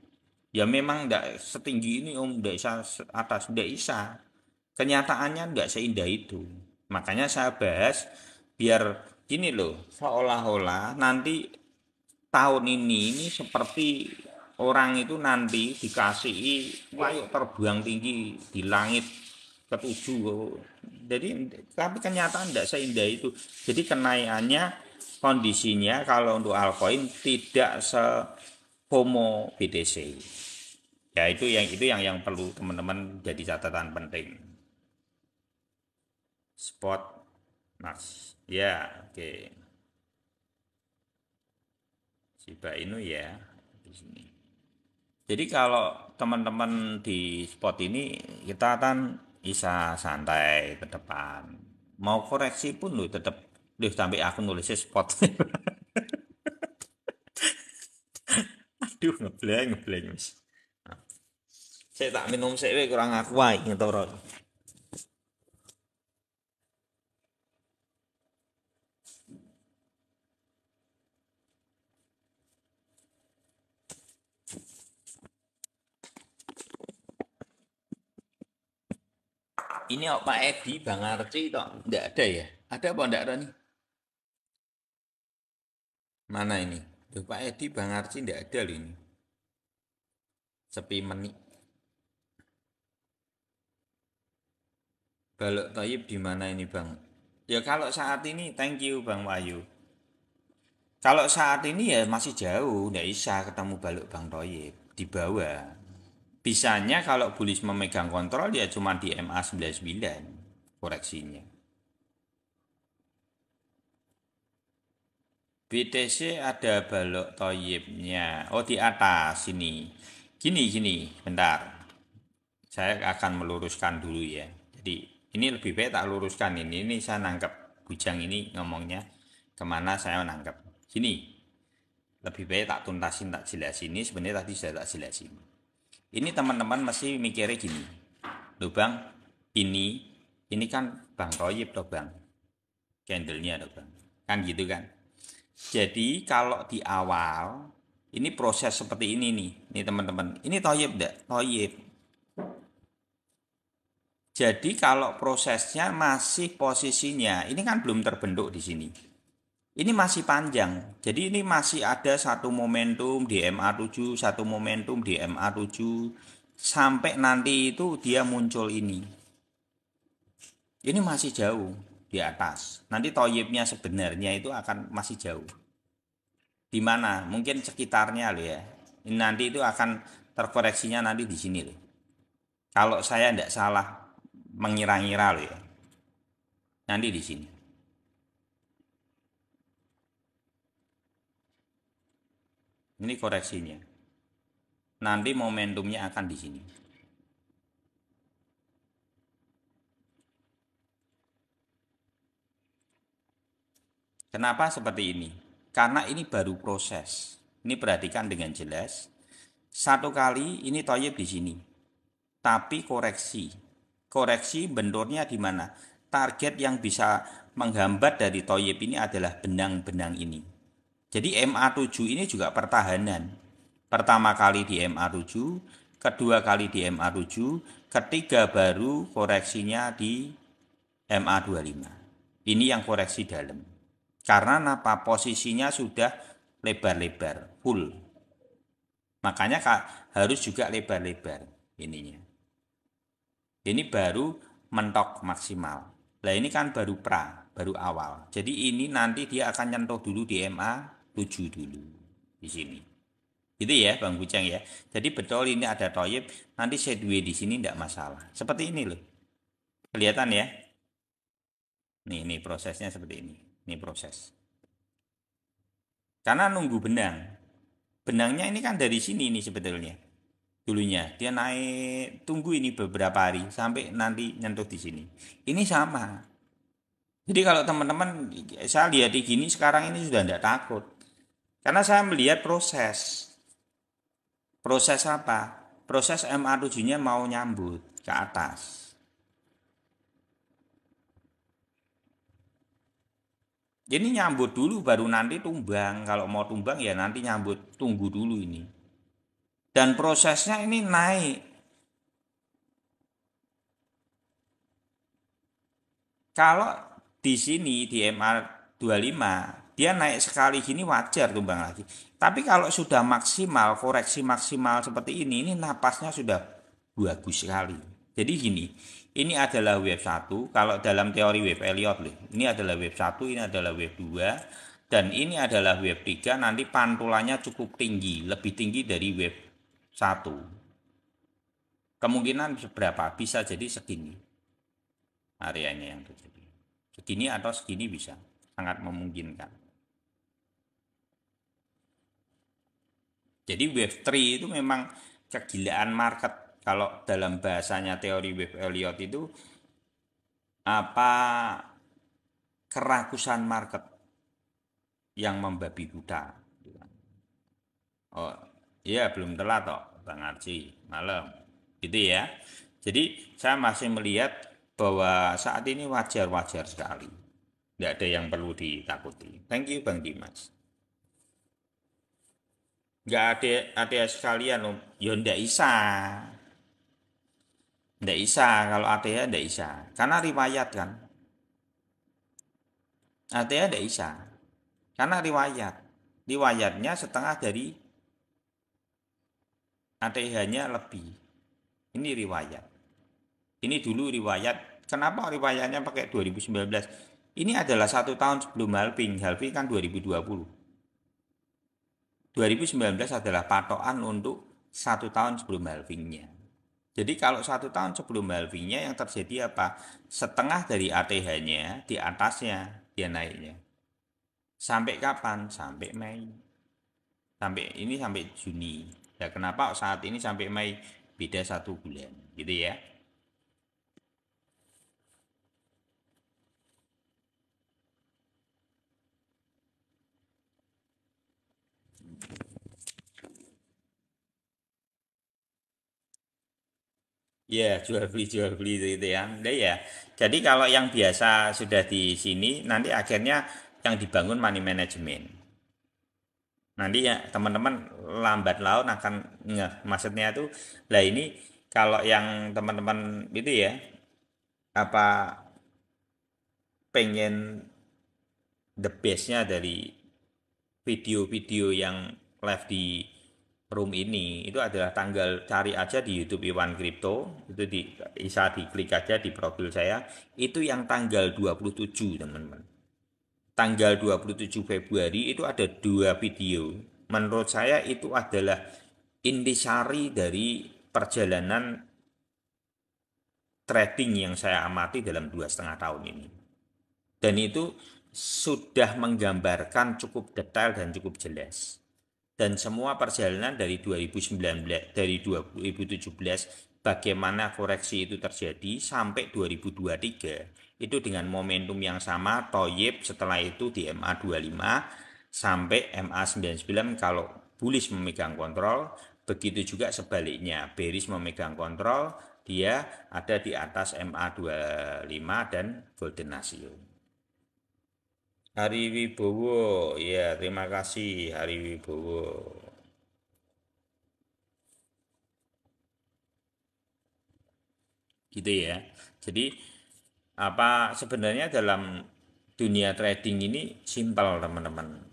ya. Memang enggak setinggi ini om, enggak bisa atas, enggak bisa, kenyataannya enggak seindah itu. Makanya saya bahas biar gini loh, seolah-olah nanti tahun ini seperti orang itu nanti dikasih wayuk terbang tinggi di langit ketujuh. Jadi tapi kenyataan tidak seindah itu. Jadi kenaikannya kondisinya kalau untuk altcoin tidak se FOMO BTC. Ya itu yang perlu teman-teman jadi catatan penting. Spot Max. Ya, oke. Shiba Inu ya di sini. Jadi kalau teman-teman di spot ini kita kan bisa santai ke depan. Mau koreksi pun lu tetap sampai aku nulisnya spot. Aduh ngebleng Mas. Saya tak minum sewe kurang aku wae ngetoro. Ini Pak Edi Bang Arci toh enggak ada ya? Ada apa enggak ada nih? Mana ini? Tuh, Pak Edi Bang Arci enggak ada loh ini. Sepi menik. Balok Toyib di mana ini Bang? Ya kalau saat ini thank you Bang Wahyu. Kalau saat ini ya masih jauh, nggak bisa ketemu Balok Bang Toyib di bawah. Bisanya kalau bullish memegang kontrol ya cuma di MA 99 koreksinya. BTC ada Balok Toyibnya. Oh di atas sini. Gini, bentar. Saya akan meluruskan dulu ya. Jadi ini lebih baik tak luruskan ini. Ini saya nangkep bujang ini ngomongnya kemana saya nangkep. Sini. Lebih baik tak tuntasin tak jelasin ini. Sebenarnya tadi sudah tak jelasin. Ini teman-teman masih mikirnya gini. Loh bang, ini kan Bang Toyib toh bang. Candlenya toh bang. Kan gitu kan. Jadi kalau di awal ini proses seperti ini nih. Ini teman-teman. Ini Toyib enggak? Toyib. Jadi kalau prosesnya masih posisinya, ini kan belum terbentuk di sini. Ini masih panjang. Jadi ini masih ada satu momentum di MA7, satu momentum di MA7 sampai nanti itu dia muncul ini. Ini masih jauh di atas. Nanti toyibnya sebenarnya itu akan masih jauh. Di mana? Mungkin sekitarnya loh ya. Ini nanti itu akan terkoreksinya nanti di sini loh. Kalau saya tidak salah mengira-ngira loh ya. Nanti di sini. Ini koreksinya. Nanti momentumnya akan di sini. Kenapa seperti ini? Karena ini baru proses. Ini perhatikan dengan jelas. Satu kali ini toyib di sini. Tapi koreksi. Koreksi benturnya di mana? Target yang bisa menghambat dari toyib ini adalah benang-benang ini. Jadi MA7 ini juga pertahanan. Pertama kali di MA7, kedua kali di MA7, ketiga baru koreksinya di MA25. Ini yang koreksi dalam. Karena apa? Posisinya sudah lebar-lebar, full. Makanya harus juga lebar-lebar ininya. Ini baru mentok maksimal. Lah ini kan baru baru awal. Jadi ini nanti dia akan nyentuh dulu di MA 7 dulu di sini. Gitu ya Bang Buceng ya. Jadi betul ini ada toyib, nanti sideways di sini tidak masalah. Seperti ini loh. Kelihatan ya? Nih prosesnya seperti ini. Ini proses. Karena nunggu benang. Benangnya ini kan dari sini nih sebetulnya. Dulunya dia naik, tunggu ini beberapa hari sampai nanti nyentuh di sini. Ini sama. Jadi kalau teman-teman saya lihat di gini sekarang ini sudah tidak takut. Karena saya melihat proses. Proses apa? Proses MA7-nya mau nyambut ke atas. Jadi nyambut dulu baru nanti tumbang. Kalau mau tumbang ya nanti nyambut. Tunggu dulu ini. Dan prosesnya ini naik. Kalau di sini di MA25 dia naik sekali gini wajar tumbang lagi. Tapi kalau sudah maksimal, koreksi maksimal seperti ini napasnya sudah bagus sekali. Jadi gini, ini adalah wave 1, kalau dalam teori wave Elliott loh. Ini adalah wave 1, ini adalah wave 2, dan ini adalah wave 3, nanti pantulannya cukup tinggi, lebih tinggi dari wave 1. Kemungkinan berapa? Bisa jadi segini areanya yang terjadi. Segini atau segini bisa, sangat memungkinkan. Jadi wave 3 itu memang kegilaan market. Kalau dalam bahasanya teori wave Elliott itu apa kerakusan market yang membabi buta. Oh iya belum telat toh Bang Arci malam gitu ya. Jadi saya masih melihat bahwa saat ini wajar-wajar sekali. Tidak ada yang perlu ditakuti. Thank you Bang Dimas. Nggak ada sekalian om. Ya ndak bisa. Ndak bisa kalau ATH ndak bisa. Karena riwayat kan. ATH ndak bisa. Karena riwayat. Riwayatnya setengah dari ATH-nya lebih. Ini riwayat. Ini dulu riwayat. Kenapa riwayatnya pakai 2019? Ini adalah 1 tahun sebelum halving. Halving kan 2020. 2019 adalah patokan untuk 1 tahun sebelum halvingnya. Jadi kalau 1 tahun sebelum halvingnya yang terjadi apa? Setengah dari ATH-nya di atasnya dia naiknya. Sampai kapan? Sampai Mei. Sampai Juni. Ya kenapa saat ini sampai Mei? Beda 1 bulan. Gitu ya. Ya, jual beli gitu ya. Nah, ya. Jadi kalau yang biasa sudah di sini, nanti akhirnya yang dibangun money management. Nanti ya teman-teman lambat laun akan ngeh. Maksudnya itu, lah ini kalau yang teman-teman itu ya, apa pengen the best-nya dari video-video yang live di room ini itu adalah tanggal cari aja di YouTube Iwan Crypto itu bisa diklik aja di profil saya itu yang tanggal 27 teman-teman tanggal 27 Februari itu ada 2 video menurut saya itu adalah intisari dari perjalanan trading yang saya amati dalam 2,5 tahun ini dan itu sudah menggambarkan cukup detail dan cukup jelas dan semua perjalanan dari 2019 dari 2017 bagaimana koreksi itu terjadi sampai 2023 itu dengan momentum yang sama toyib setelah itu di MA25 sampai MA99 kalau bullish memegang kontrol begitu juga sebaliknya bearish memegang kontrol dia ada di atas MA25 dan Golden Ratio. Hari Wibowo, ya terima kasih Hari Wibowo. Gitu ya. Jadi apa sebenarnya dalam dunia trading ini simpel teman-teman.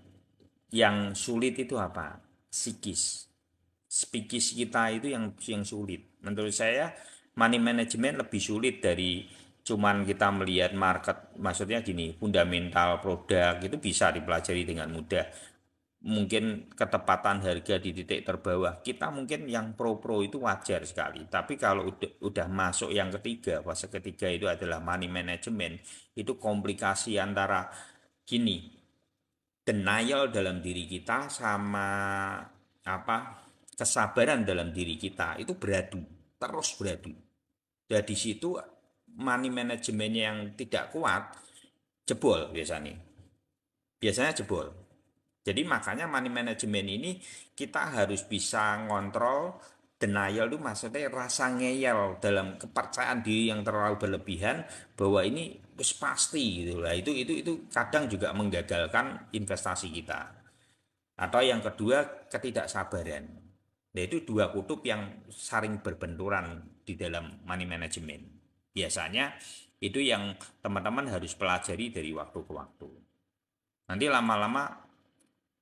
Yang sulit itu apa? Psikis. Psikis kita itu yang sulit. Menurut saya money management lebih sulit dari cuman kita melihat market, maksudnya gini, fundamental produk itu bisa dipelajari dengan mudah. Mungkin ketepatan harga di titik terbawah, kita mungkin yang pro-pro itu wajar sekali. Tapi kalau udah masuk yang ketiga, fase ketiga itu adalah money management, itu komplikasi antara gini, denial dalam diri kita sama apa kesabaran dalam diri kita itu beradu, terus beradu. Dan di situ money manajemennya yang tidak kuat, jebol biasanya. Biasanya jebol. Jadi makanya money management ini kita harus bisa ngontrol denial itu, maksudnya rasa ngeyel dalam kepercayaan diri yang terlalu berlebihan bahwa ini pasti gitu lah. Itu kadang juga menggagalkan investasi kita. Atau yang kedua, ketidaksabaran. Nah, itu dua kutub yang saling berbenturan di dalam money management. Biasanya itu yang teman-teman harus pelajari dari waktu ke waktu. Nanti lama-lama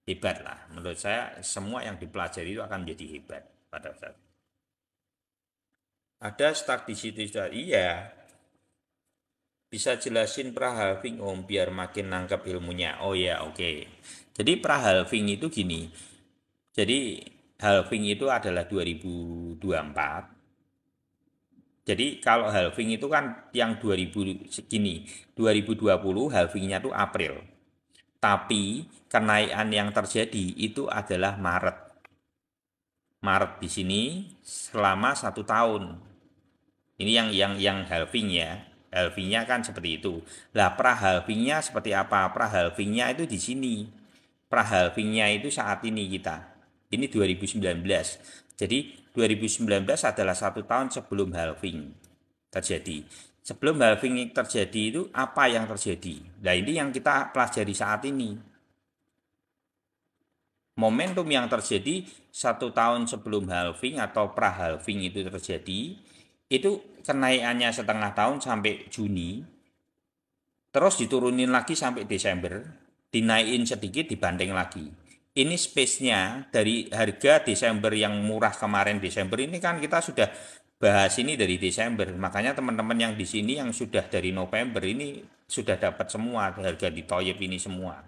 hebat lah. Menurut saya semua yang dipelajari itu akan menjadi hebat pada saat. Ada stuck di situ. Iya, bisa jelasin pra-halving Om biar makin nangkep ilmunya. Oh ya, oke. Jadi pra-halving itu gini. Jadi halving itu adalah 2024. Jadi kalau halving itu kan yang 2000 segini, 2020 halvingnya itu April. Tapi kenaikan yang terjadi itu adalah Maret. Maret di sini selama 1 tahun. Ini yang halving ya. Halvingnya kan seperti itu. Lah pra halvingnya seperti apa? Pra halvingnya itu di sini. Pra halvingnya itu saat ini kita. Ini 2019. Jadi 2019 adalah 1 tahun sebelum halving terjadi. Sebelum halving terjadi itu apa yang terjadi? Nah ini yang kita pelajari saat ini. Momentum yang terjadi 1 tahun sebelum halving atau pra halving itu terjadi, itu kenaikannya setengah tahun sampai Juni, terus diturunin lagi sampai Desember, dinaikin sedikit dibanding lagi. Ini space-nya dari harga Desember yang murah kemarin Desember ini kan kita sudah bahas ini dari Desember. Makanya teman-teman yang di sini yang sudah dari November ini sudah dapat semua harga di Toyib ini semua.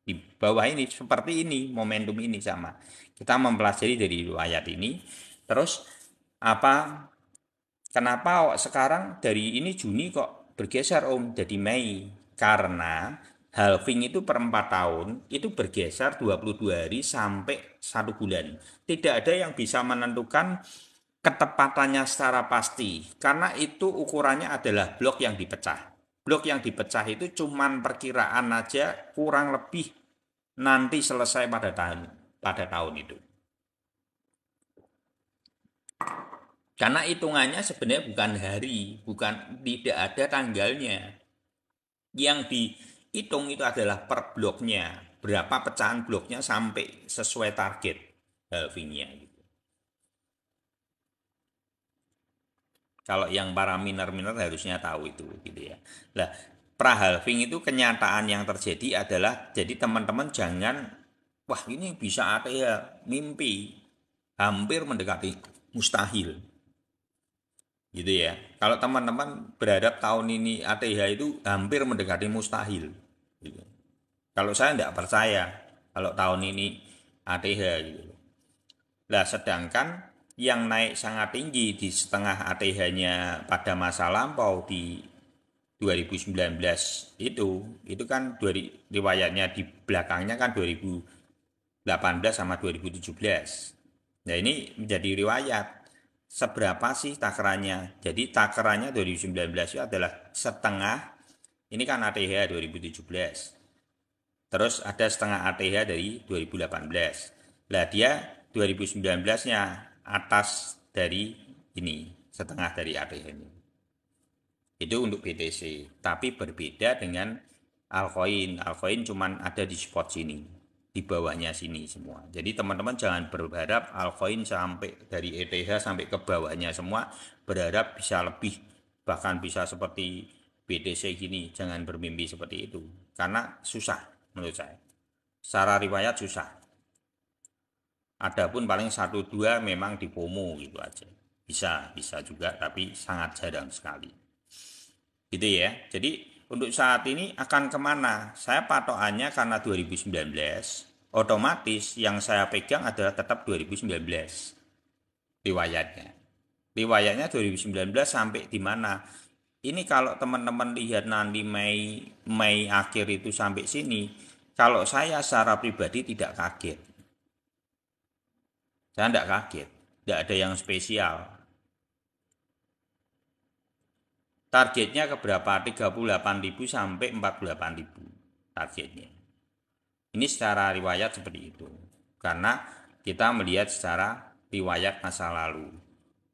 Di bawah ini seperti ini, momentum ini sama. Kita mempelajari dari riwayat ini. Terus apa kenapa sekarang dari ini Juni kok bergeser Om jadi Mei? Karena halving itu per 4 tahun itu bergeser 22 hari sampai 1 bulan. Tidak ada yang bisa menentukan ketepatannya secara pasti karena itu ukurannya adalah blok yang dipecah. Blok yang dipecah itu cuman perkiraan aja, kurang lebih nanti selesai pada tahun itu. Karena hitungannya sebenarnya bukan hari, tidak ada tanggalnya. Yang dihitung itu adalah per bloknya, berapa pecahan bloknya sampai sesuai target halvingnya. Gitu. Kalau yang para miner harusnya tahu itu, gitu ya. Nah, pra-halving itu kenyataan yang terjadi adalah, jadi teman-teman jangan, wah ini bisa ATH, mimpi, hampir mendekati mustahil. Gitu ya. Kalau teman-teman berharap tahun ini ATH itu hampir mendekati mustahil. Gitu. Kalau saya tidak percaya kalau tahun ini ATH gitu. Nah, sedangkan yang naik sangat tinggi di setengah ATH-nya pada masa lampau di 2019 itu kan riwayatnya di belakangnya kan 2018 sama 2017. Nah, ini menjadi riwayat. Seberapa sih takarannya? Jadi takarannya 2019 itu adalah setengah, ini kan ATH 2017. Terus ada setengah ATH dari 2018. Lah dia 2019-nya atas dari ini, setengah dari ATH ini. Itu untuk BTC, tapi berbeda dengan altcoin. Altcoin cuman ada di spot sini, di bawahnya sini semua. Jadi teman-teman jangan berharap altcoin sampai dari ETH sampai ke bawahnya semua, berharap bisa lebih, bahkan bisa seperti BTC gini. Jangan bermimpi seperti itu, karena susah menurut saya. Secara riwayat susah. Adapun paling 1-2 memang di FOMO gitu aja. Bisa juga, tapi sangat jarang sekali. Gitu ya. Jadi untuk saat ini akan kemana? Saya patokannya karena 2019, otomatis yang saya pegang adalah tetap 2019 riwayatnya. Riwayatnya 2019 sampai di mana? Ini kalau teman-teman lihat nanti Mei akhir itu sampai sini, kalau saya secara pribadi tidak kaget. Saya tidak kaget, tidak ada yang spesial. Targetnya ke berapa? 38.000 sampai 48.000 targetnya. Ini secara riwayat seperti itu. Karena kita melihat secara riwayat masa lalu.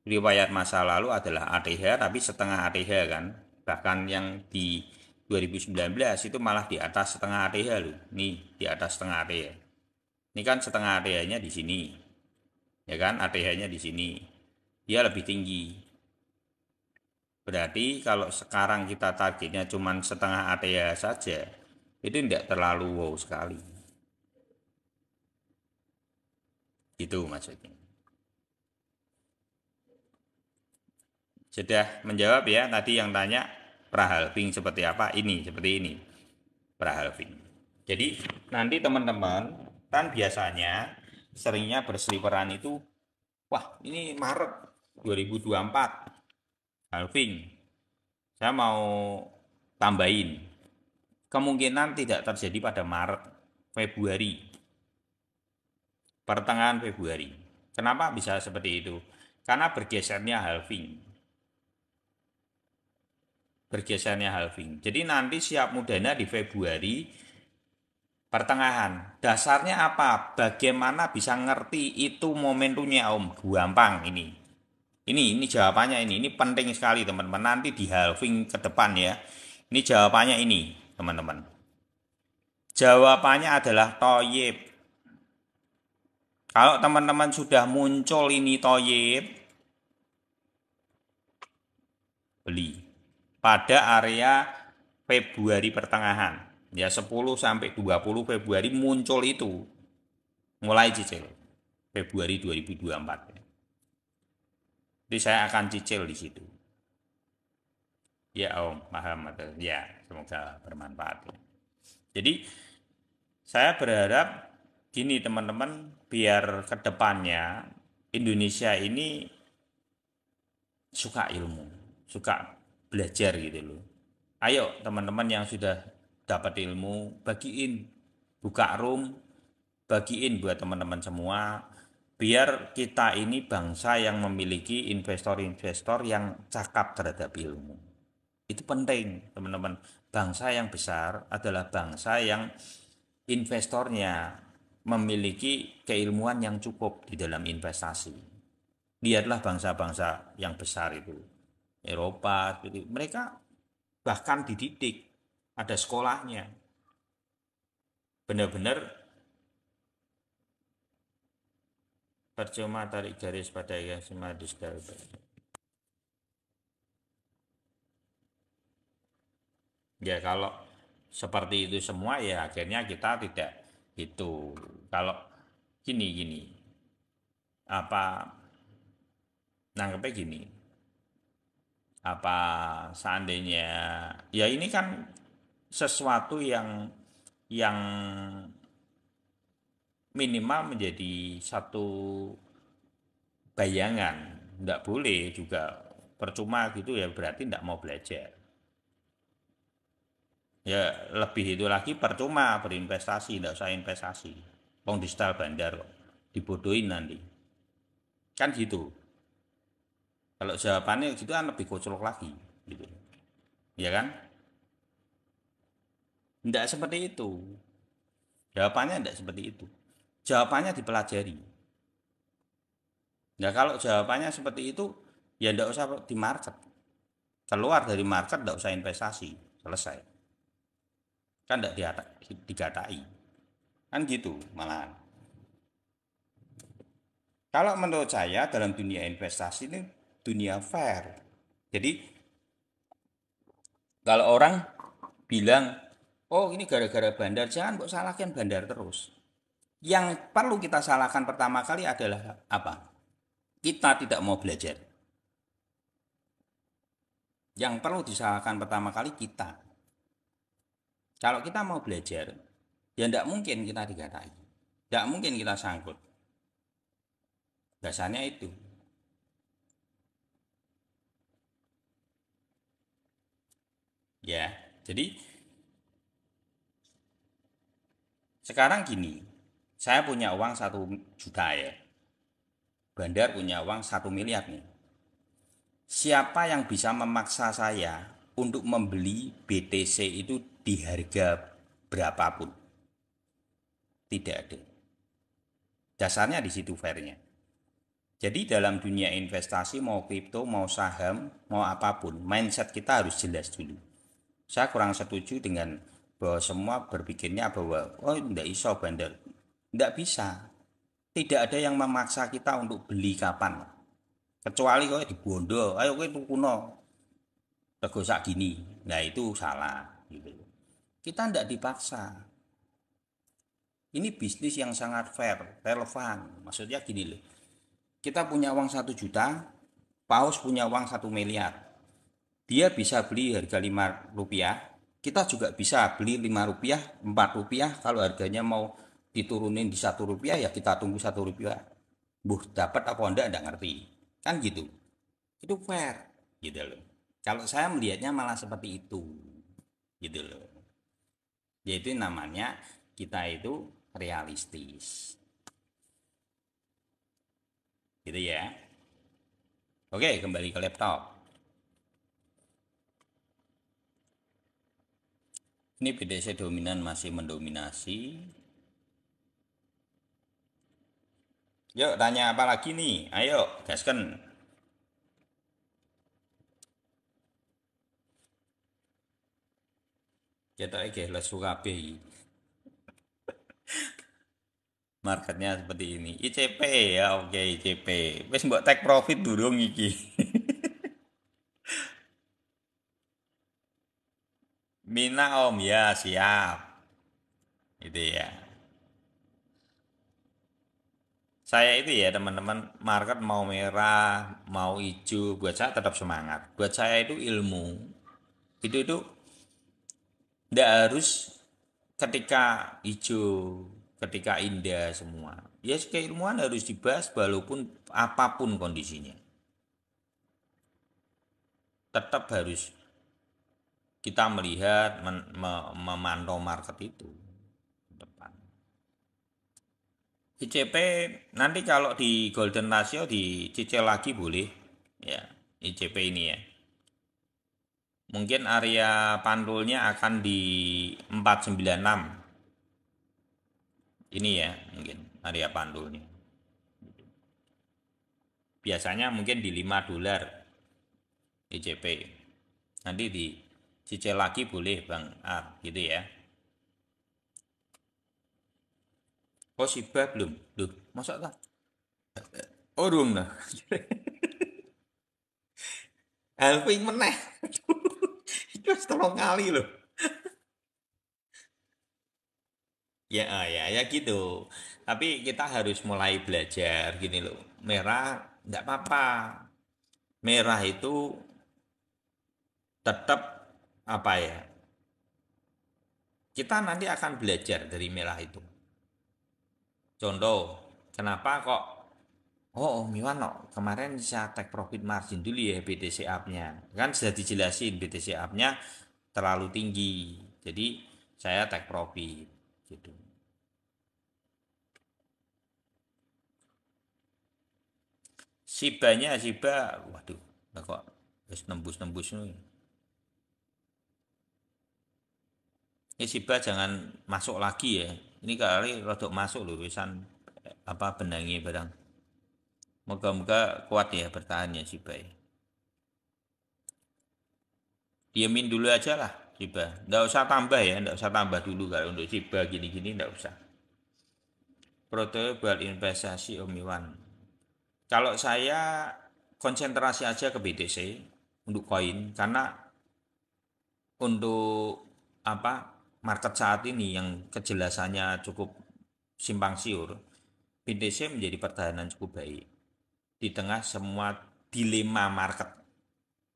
Riwayat masa lalu adalah ATH tapi setengah ATH kan. Bahkan yang di 2019 itu malah di atas setengah ATH loh. Nih, di atas setengah ATH. Ini kan setengah ATH-nya di sini. Ya kan? ATH-nya di sini. Dia lebih tinggi. Berarti kalau sekarang kita targetnya cuma setengah ATH saja, itu tidak terlalu wow sekali. Itu maksudnya. Sudah menjawab ya tadi yang tanya prahalving seperti apa? Ini, seperti ini. Prahalving. Jadi nanti teman-teman kan biasanya seringnya berseliweran itu, wah ini Maret 2024 halving. Saya mau tambahin. Kemungkinan tidak terjadi pada Maret, Februari, pertengahan Februari. Kenapa bisa seperti itu? Karena bergesernya halving. Bergesernya halving. Jadi nanti siap mudanya di Februari pertengahan. Dasarnya apa? Bagaimana bisa ngerti itu momentumnya Om? Gampang ini. Ini jawabannya ini. Ini penting sekali teman-teman. Nanti di halving ke depan ya. Ini jawabannya ini, teman-teman. Jawabannya adalah toyib. Kalau teman-teman sudah muncul ini toyib, beli pada area Februari pertengahan. Ya 10 sampai 20 Februari muncul itu. Mulai cicil. Februari 2024. Jadi saya akan cicil di situ. Ya Om, paham atau ya, semoga bermanfaat. Jadi saya berharap gini teman-teman, biar kedepannya Indonesia ini suka ilmu, suka belajar gitu loh. Ayo teman-teman yang sudah dapat ilmu, bagiin, buka room, bagiin buat teman-teman semua, biar kita ini bangsa yang memiliki investor-investor yang cakap terhadap ilmu. Itu penting teman-teman. Bangsa yang besar adalah bangsa yang investornya memiliki keilmuan yang cukup di dalam investasi. Lihatlah bangsa-bangsa yang besar itu. Eropa, mereka bahkan dididik, ada sekolahnya. Benar-benar percuma tarik garis pada yang semua di ya kalau seperti itu semua ya akhirnya kita tidak itu. Kalau gini apa nanggepnya gini, apa seandainya ya ini kan sesuatu yang minimal menjadi satu bayangan, tidak boleh juga percuma gitu ya, berarti tidak mau belajar. Ya lebih itu lagi percuma berinvestasi, tidak usah investasi. Wong di style bandar kok, dibodohin nanti. Kan gitu. Kalau jawabannya gitu kan lebih kocok lagi gitu. Ya kan? Tidak seperti itu. Jawabannya tidak seperti itu. Jawabannya dipelajari. Nah kalau jawabannya seperti itu, ya tidak usah di market. Keluar dari market tidak usah investasi. Selesai. Kan tidak digatai. Kan gitu malahan. Kalau menurut saya dalam dunia investasi ini dunia fair. Jadi kalau orang bilang, oh ini gara-gara bandar, jangan kok salahkan bandar terus. Yang perlu kita salahkan pertama kali adalah apa? Kita tidak mau belajar. Yang perlu disalahkan pertama kali kita. Kalau kita mau belajar, ya tidak mungkin kita dikatai. Tidak mungkin kita sangkut. Dasarnya itu. Ya, jadi sekarang gini, saya punya uang 1 juta ya. Bandar punya uang 1 miliar nih. Siapa yang bisa memaksa saya untuk membeli BTC itu di harga berapapun? Tidak ada. Dasarnya di situ fairnya. Jadi dalam dunia investasi mau kripto, mau saham, mau apapun, mindset kita harus jelas dulu. Saya kurang setuju dengan bahwa semua berpikirnya bahwa oh tidak iso bandar. Tidak bisa. Tidak ada yang memaksa kita untuk beli kapan. Kecuali kau di bondo, ayo kowe tukuno. Rego sak gini. Nah itu salah gitu. Kita tidak dipaksa. Ini bisnis yang sangat fair, relevan. Maksudnya gini loh. Kita punya uang 1 juta, Paus punya uang 1 miliar. Dia bisa beli harga 5 rupiah, kita juga bisa beli 5 rupiah, 4 rupiah. Kalau harganya mau diturunin di 1 rupiah, ya kita tunggu 1 rupiah. Dapat apa enggak ngerti. Kan gitu. Itu fair, gitu loh. Kalau saya melihatnya malah seperti itu, gitu loh. Yaitu namanya kita itu realistis. Gitu ya. Oke, kembali ke laptop. Ini BTC dominan masih mendominasi. Yuk tanya apa lagi nih? Ayo, gaskan. Kita lesu kabeh iki. Marketnya seperti ini. ICP ya, oke ICP. Wis mbok take profit durung iki. Mina Om ya, siap. Itu ya. Saya itu ya teman-teman, market mau merah, mau hijau, buat saya tetap semangat. Buat saya itu ilmu. Itu tidak harus ketika hijau, ketika indah semua. Ya keilmuan harus dibahas walaupun apapun kondisinya. Tetap harus kita melihat, memantau market itu ke depan. ICP nanti kalau di Golden Ratio dicicil lagi boleh ya ICP ini ya. Mungkin area pantulnya akan di 496. Ini ya mungkin area pantulnya. Biasanya mungkin di $5 ICP. Nanti dicicil lagi boleh Bang Ar gitu ya. Oh Shiba belum? Duh, masa tak? Oh dong nah. Helping meneh. Itu tolong kali loh. Ya, ya gitu. Tapi kita harus mulai belajar gini loh. Merah enggak apa-apa. Merah itu tetap apa ya? Kita nanti akan belajar dari merah itu. Contoh, kenapa kok oh, Om Iwan no, kemarin saya take profit margin dulu ya BTC up-nya. Kan sudah dijelasin BTC up-nya terlalu tinggi. Jadi saya take profit gitu. Shiba, waduh, lah kok harus nembus-nembus nih. Ini Shiba jangan masuk lagi ya. Ini kali rodok masuk loh wisan apa benangi barang. Moga-moga kuat ya bertahan ya Shiba ya. Diamin dulu aja lah Shiba. Nggak usah tambah ya, nggak usah tambah dulu kalau untuk Shiba gini-gini nggak usah. Protein buat investasi Om Iwan. Kalau saya konsentrasi aja ke BTC untuk koin karena untuk apa market saat ini yang kejelasannya cukup simpang siur, BTC menjadi pertahanan cukup baik di tengah semua dilema market.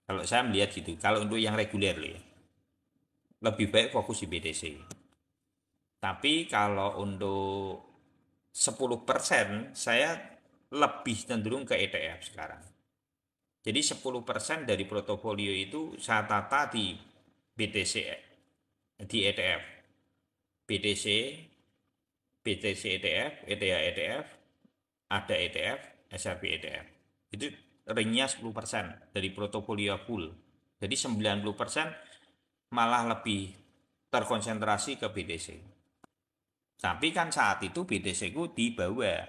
Kalau saya melihat gitu, kalau untuk yang reguler loh ya, lebih baik fokus di BTC. Tapi kalau untuk 10% saya lebih cenderung ke ETF sekarang. Jadi 10% dari portofolio itu saya tata di BTC, di ETF. BTC, BTC ETF, ETH ETF, ada ETF, SRP ETF. Itu ringnya 10% dari portofolio full. Jadi 90% malah lebih terkonsentrasi ke BTC. Tapi kan saat itu BTC ku di bawah.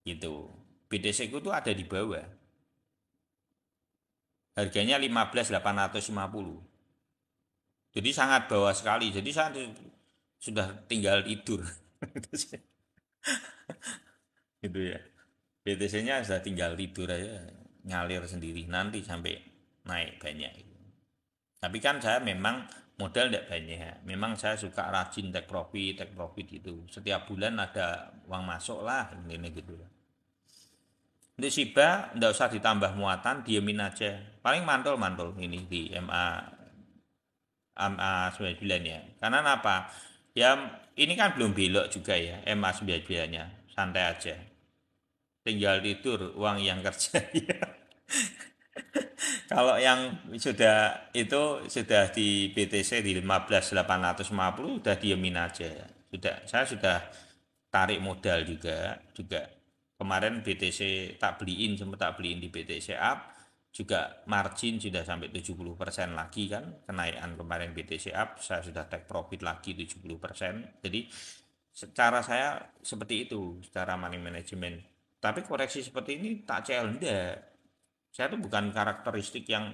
Gitu. BTC ku tuh ada di bawah. Harganya 15.850. Jadi sangat bawah sekali. Jadi saya sudah tinggal tidur. Gitu ya. BTC-nya sudah tinggal tidur aja, ngalir sendiri nanti sampai naik banyak. Tapi kan saya memang modal tidak banyak. Memang saya suka rajin take profit itu. Setiap bulan ada uang masuk lah, ini gitu. Untuk Shiba tidak usah ditambah muatan, diemin aja. Paling mantul-mantul ini di MA 99 ya. Karena apa? Ya ini kan belum belok juga ya MA 99-nya. Santai aja. Tinggal tidur uang yang kerja ya. Kalau yang sudah itu sudah di BTC di 15.850 udah diemin aja. Saya sudah tarik modal juga kemarin BTC tak beliin, sempat tak beliin di BTC up, juga margin sudah sampai 70% lagi kan, kenaikan kemarin BTC up saya sudah take profit lagi 70%. Jadi secara saya seperti itu secara money management. Tapi koreksi seperti ini tak CL enggak. Saya tuh bukan karakteristik yang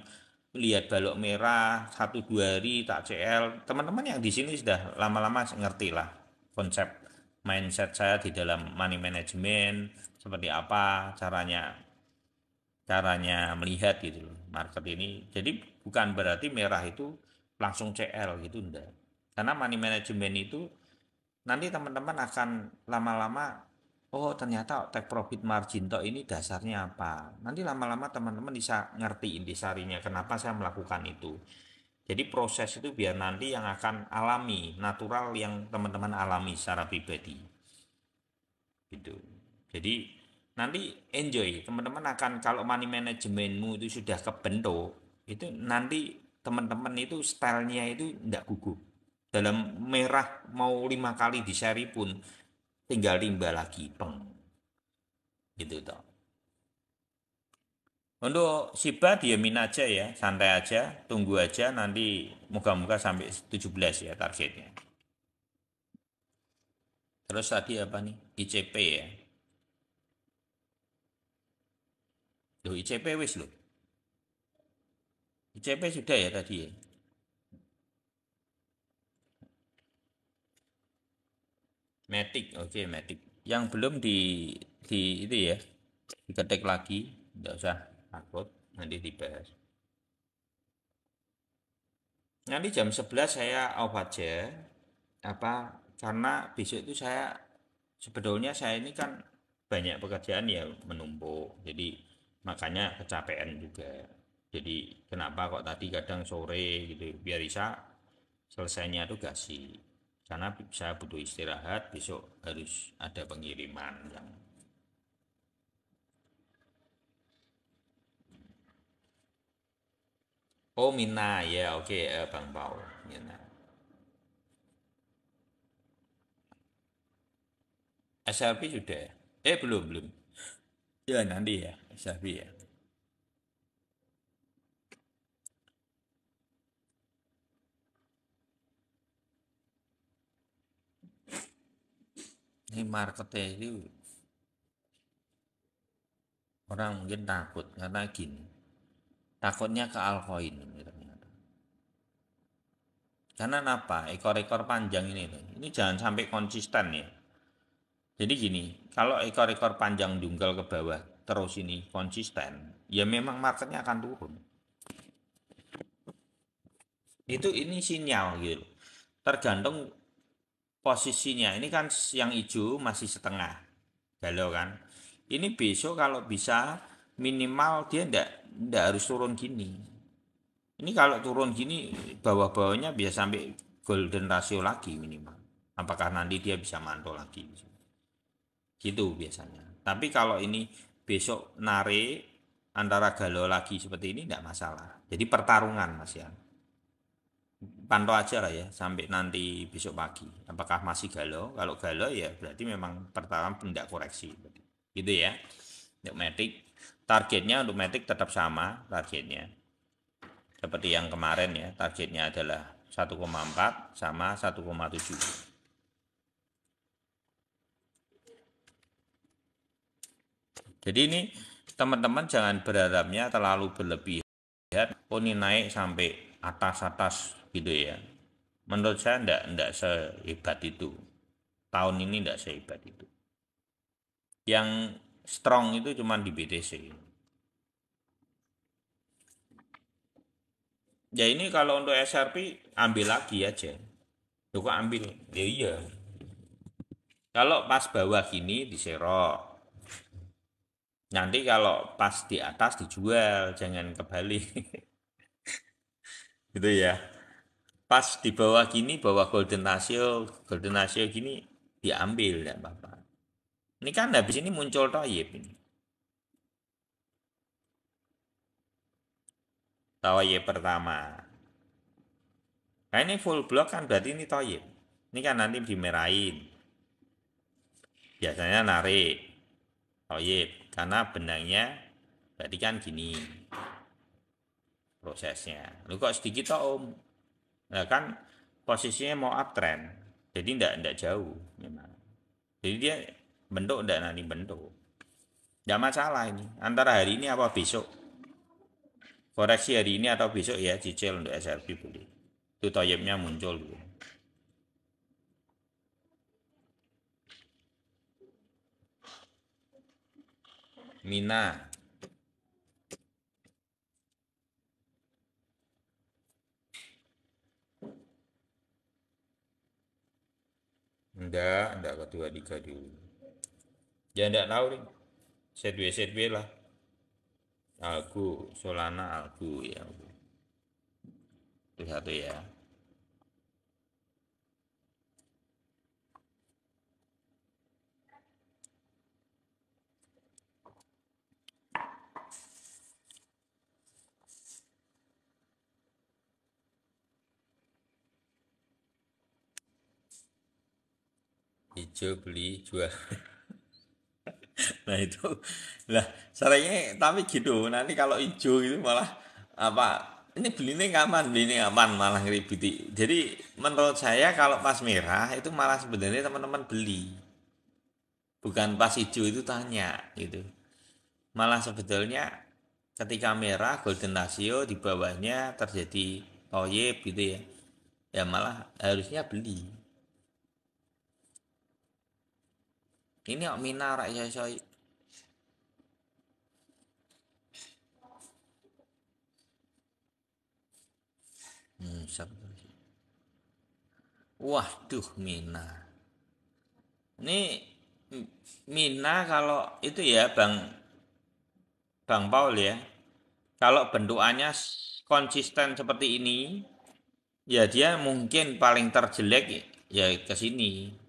lihat balok merah 1-2 hari tak CL. Teman-teman yang di sini sudah lama-lama ngerti lah konsep mindset saya di dalam money management, seperti apa caranya caranya melihat gitu loh market ini. Jadi bukan berarti merah itu langsung CL gitu enggak. Karena money management itu nanti teman-teman akan lama-lama, oh ternyata take profit margin toh ini dasarnya apa. Nanti lama-lama teman-teman bisa ngerti intisarinya kenapa saya melakukan itu. Jadi proses itu biar nanti yang akan alami, natural yang teman-teman alami secara pribadi. Gitu. Jadi nanti enjoy, teman-teman akan kalau money managementmu itu sudah kebentuk, itu nanti teman-teman itu stylenya itu tidak gugup. Dalam merah mau 5 kali di seri pun tinggal rimba lagi, peng. Gitu toh. Untuk Shiba diamin aja ya, santai aja, tunggu aja nanti moga-moga sampai 17 ya targetnya. Terus tadi apa nih? ICP ya. Loh ICP wis loh. ICP sudah ya tadi ya. Matic, oke Matic. Yang belum di itu ya, diketik lagi, tidak usah takut, nanti dibahas. Nanti jam 11 saya off aja, apa karena besok itu saya sebetulnya saya ini kan banyak pekerjaan ya menumpuk, jadi makanya kecapean juga. Jadi kenapa kok tadi kadang sore gitu, biar bisa selesainya tuh gak sih, karena saya butuh istirahat, besok harus ada pengiriman yang oh Mina ya oke Bang Paul Mina. SLP sudah ya? Belum ya nanti ya SLP ya. Ini marketnya itu orang mungkin takut karena gini, takutnya ke altcoin ternyata. Karena apa, ekor-ekor panjang ini jangan sampai konsisten ya. Jadi gini, kalau ekor-ekor panjang jungkel ke bawah terus ini konsisten, ya memang marketnya akan turun. Itu ini sinyal gitu, tergantung posisinya. Ini kan yang hijau masih setengah galau kan. Ini besok kalau bisa minimal dia ndak harus turun gini. Ini kalau turun gini bawah-bawahnya bisa sampai golden ratio lagi minimal. Apakah nanti dia bisa mantul lagi? Gitu biasanya. Tapi kalau ini besok narik antara galau lagi seperti ini tidak masalah. Jadi pertarungan Mas ya. Pantau aja lah ya sampai nanti besok pagi. Apakah masih galau? Kalau galau ya berarti memang pertarungan tidak koreksi. Gitu ya. Untuk Matic targetnya untuk Matic tetap sama targetnya. Seperti yang kemarin ya, targetnya adalah 1,4 sama 1,7. Jadi ini teman-teman jangan berharapnya terlalu berlebihan. Oh ini naik sampai atas-atas gitu ya. Menurut saya enggak sehebat itu. Tahun ini enggak sehebat itu. Yang strong itu cuma di BTC. Ya ini kalau untuk SRP ambil lagi aja. Kok ambil? Ya iya. Kalau pas bawah gini diserok. Nanti kalau pas di atas dijual, jangan kebalik. Gitu ya. Pas di bawah gini, bawah golden ratio gini diambil ya Bapak. Ini kan habis ini muncul Toyib ini. Toyib pertama. Nah ini full block kan berarti ini Toyib. Ini kan nanti dimerahin. Biasanya narik Toyib karena benangnya berarti kan gini prosesnya. Lu kok sedikit toh Om? Nah kan posisinya mau uptrend. Jadi enggak jauh memang. Jadi dia bentuk enggak nanti bentuk. Enggak masalah ini. Antara hari ini apa besok. Koreksi hari ini atau besok ya cicil untuk SRP boleh. Itu toyibnya muncul dulu. Mina. Enggak kedua tiga dulu. Ya enggak tahu nih. Set W lah. Algu, Solana Algu ya. Itu satu ya. Hijau beli jual. Nah itu lah caranya tapi gitu nanti kalau hijau itu malah apa beli ini kapan malah ngeributi. Jadi menurut saya kalau pas merah itu malah sebenarnya teman-teman beli bukan pas hijau itu tanya gitu. Malah sebetulnya ketika merah golden ratio di bawahnya terjadi toyib gitu ya, ya malah harusnya beli. Ini kok mina rak saya. Waduh mina. Ini mina kalau itu ya Bang Paul ya. Kalau bentukannya konsisten seperti ini, ya dia mungkin paling terjelek ya ke sini.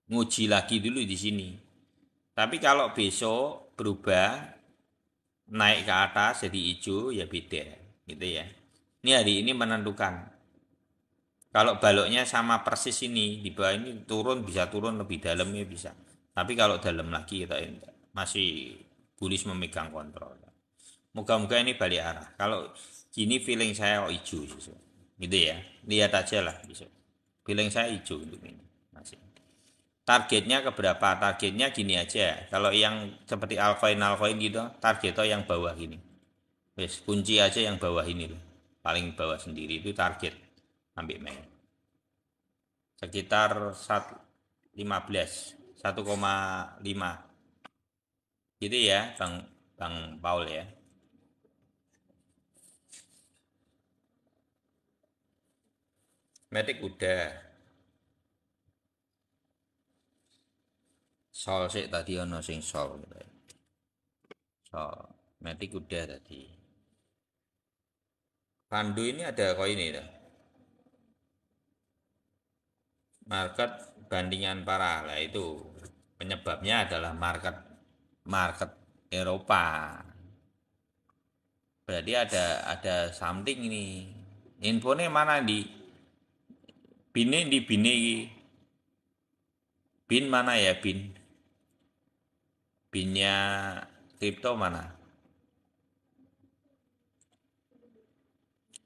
Nguji lagi dulu di sini. Tapi kalau besok berubah naik ke atas jadi hijau ya beda gitu ya. Ini hari ini menentukan. Kalau baloknya sama persis ini di bawah ini bisa turun lebih dalamnya bisa. Tapi kalau dalam lagi kita masih bullish memegang kontrol. Moga-moga ini balik arah. Kalau gini feeling saya kok hijau gitu ya. Lihat aja lah besok. Feeling saya hijau untuk ini masih. Targetnya ke berapa? Targetnya gini aja. Kalau yang seperti altcoin gitu, targetnya yang bawah gini. Wes kunci aja yang bawah ini loh. Paling bawah sendiri itu target ambil Mei. Sekitar 1,5. Gitu ya, Bang Paul ya. Matic udah. Sol sih tadi ono sing sol. Sol. Mati kuda tadi. Pandu ini ada koin ini dah. Market bandingan parah lah itu penyebabnya adalah market market Eropa. Berarti ada something ini. Infonya mana di bini iki. Bin mana ya bin? Binnya kripto mana?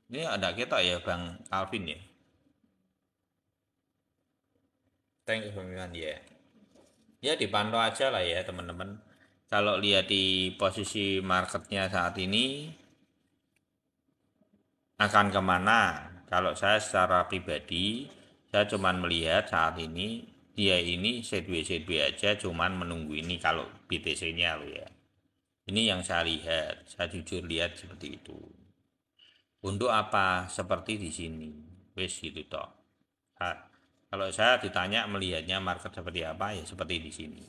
Ini ada kita ya Bang Alvin ya. Thank you Bang ya. Ya dipantau aja lah ya teman-teman. Kalau lihat di posisi marketnya saat ini akan kemana? Kalau saya secara pribadi, saya cuman melihat saat ini dia ini sideways aja, cuman menunggu ini kalau BTC-nya lo ya. Ini yang saya lihat, saya jujur lihat seperti itu. Untuk apa? Seperti di sini, wes gitu toh. Nah, kalau saya ditanya melihatnya market seperti apa ya seperti di sini.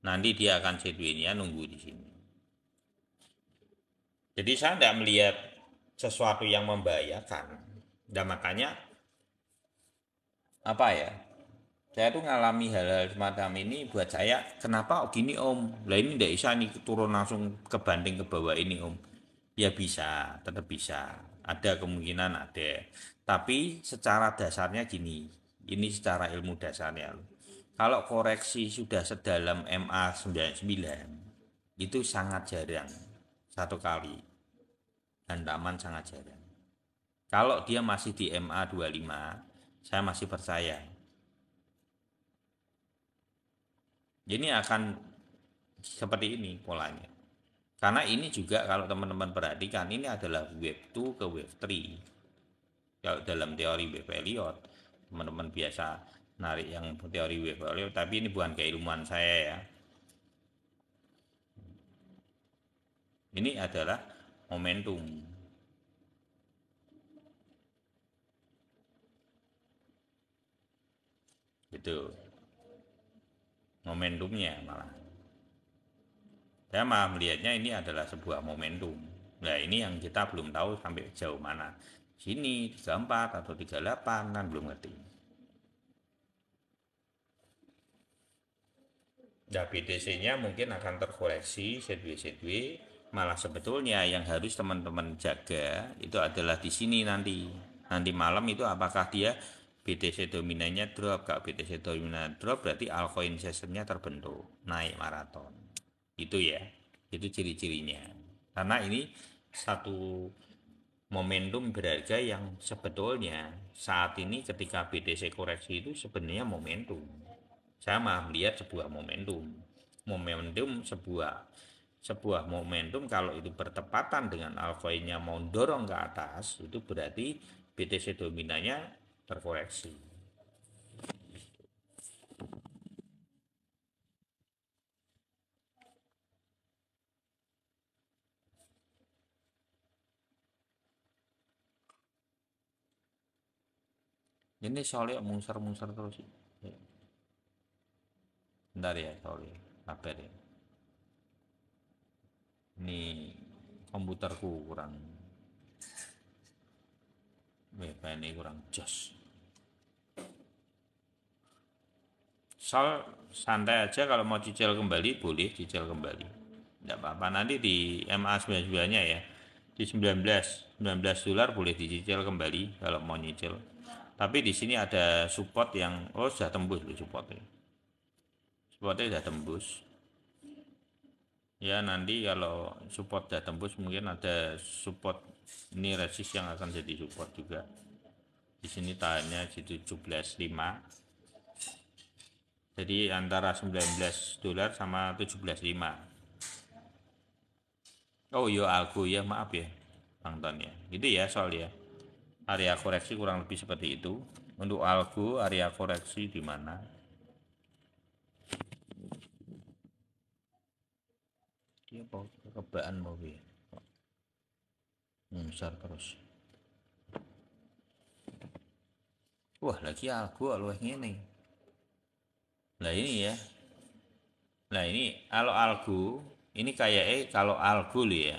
Nanti dia akan sideways-nya nunggu di sini. Jadi saya tidak melihat sesuatu yang membahayakan. Dan makanya apa ya? Saya tuh ngalami hal-hal semacam ini buat saya, kenapa gini om? Lah ini tidak bisa nih turun langsung ke banding ke bawah ini om. Ya bisa, tetap bisa. Ada kemungkinan ada. Tapi secara dasarnya gini, ini secara ilmu dasarnya. Kalau koreksi sudah sedalam MA99, itu sangat jarang. Satu kali. Hantaman sangat jarang. Kalau dia masih di MA25, saya masih percaya. Ini akan seperti ini polanya. Karena ini juga kalau teman-teman perhatikan, ini adalah wave 2 ke wave 3. Kalau dalam teori wave Elliot, teman-teman biasa narik yang teori wave Elliot, tapi ini bukan keilmuan saya ya. Ini adalah momentum. Gitu. Momentumnya malah. Saya malah melihatnya ini adalah sebuah momentum. Nah ini yang kita belum tahu sampai jauh mana. Sini 34 atau 38 kan belum ngerti. Nah BTC-nya mungkin akan terkoreksi sideways. Malah sebetulnya yang harus teman-teman jaga itu adalah di sini nanti. Nanti malam itu apakah dia BTC dominannya drop. Kalau BTC dominan drop berarti altcoin sessionnya terbentuk. Naik maraton. Itu ya. Itu ciri-cirinya. Karena ini satu momentum berharga yang sebetulnya saat ini ketika BTC koreksi itu sebenarnya momentum. Saya malah melihat sebuah momentum. Momentum sebuah momentum kalau itu bertepatan dengan altcoinnya mau dorong ke atas, itu berarti BTC dominannya terkoreksi. Ini soalnya mungser terus. Bentar ya, sorry. Sabar ya. Ini komputerku kurang ini kurang jos. Sol santai aja, kalau mau cicil kembali boleh cicil kembali. Tidak apa-apa, nanti di MA99 nya ya. Di 19 dolar boleh dicicil kembali kalau mau nyicil. Tapi di sini ada support yang sudah tembus loh supportnya. Supportnya sudah tembus. Ya nanti kalau support sudah tembus mungkin ada support ini resist yang akan jadi support juga. Di sini tahannya di 17.5. Jadi antara 19 dolar sama 17.5. Oh yo algo ya, maaf ya Bang Ton ya. Itu ya soal ya. Area koreksi kurang lebih seperti itu. Untuk algo area koreksi di mana? Dia apa kebaan mau ya. Besar terus. Wah, lagi algo luwih ngene. Nah ini ya. Nah ini kalau algo Ini kayak kalau algo ya.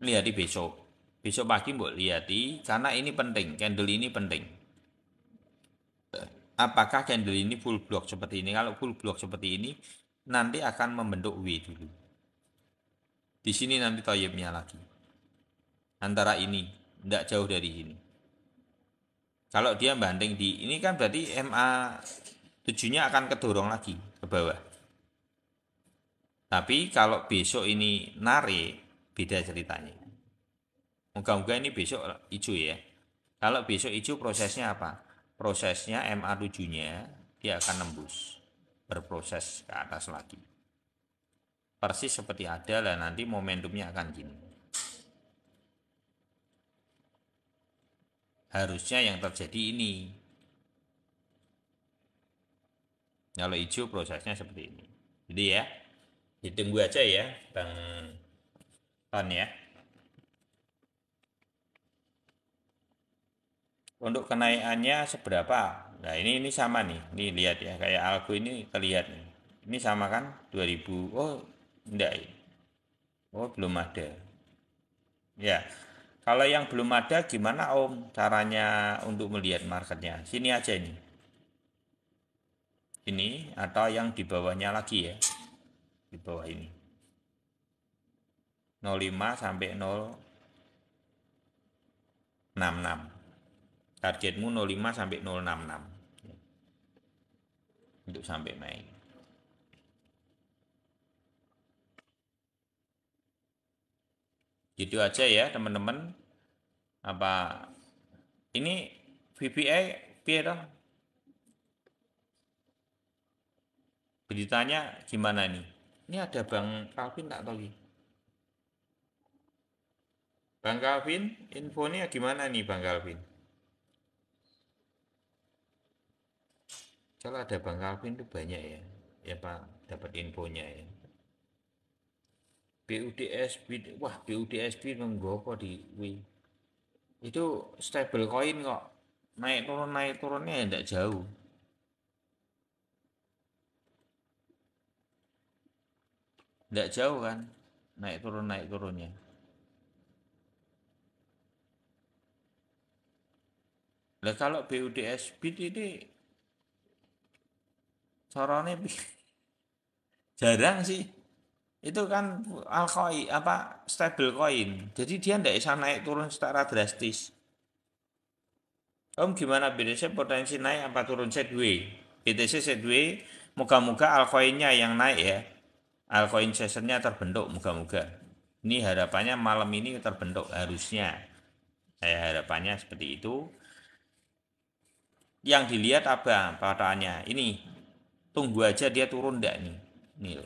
Lihat di besok. Besok pagi mbok lihati karena ini penting, candle ini penting. Apakah candle ini full block seperti ini? Kalau full block seperti ini nanti akan membentuk W dulu. Di sini nanti toyibnya lagi. Antara ini, tidak jauh dari sini. Kalau dia banding di ini kan berarti MA 7-nya akan kedorong lagi ke bawah. Tapi kalau besok ini narik, beda ceritanya. Moga-moga ini besok hijau ya. Kalau besok hijau prosesnya apa? Prosesnya MA 7-nya dia akan nembus. Berproses ke atas lagi. Persis seperti ada lah nanti momentumnya akan gini. Harusnya yang terjadi ini. Kalau hijau prosesnya seperti ini. Jadi ya, ditunggu aja ya Bang Ton ya. Untuk kenaikannya seberapa? Nah ini sama nih. Ini lihat ya, kayak algo ini terlihat nih. Ini sama kan 2000. Oh enggak. Oh belum ada. Ya. Kalau yang belum ada gimana Om caranya untuk melihat marketnya? Sini aja ini. Ini atau yang di bawahnya lagi ya. Di bawah ini. 05 sampai 066. Targetmu 05 sampai 066. Untuk sampai naik. Gitu aja ya teman-teman. Apa ini VPA piye dong? Beritanya gimana nih? Ini ada Bang Calvin tak tahu. Bang Calvin, infonya gimana nih Bang Calvin? Kalau ada Bang Calvin itu banyak ya. Ya Pak, dapat infonya ya. BUDSB, wah BUDSB nunggu di W. Itu stable coin kok. Naik turunnya tidak jauh. Tidak jauh kan? Naik turunnya. Nah kalau BUDSB ini caranya jarang sih. Itu kan altcoin apa stable coin. Jadi dia tidak bisa naik turun secara drastis. Om gimana BTC potensi naik apa turun sideways? BTC sideways, moga-moga altcoinnya yang naik ya. Altcoin sessionnya terbentuk moga-moga. Ini harapannya malam ini terbentuk harusnya. Saya harapannya seperti itu. Yang dilihat apa patahannya? Ini tunggu aja dia turun enggak nih. Nih.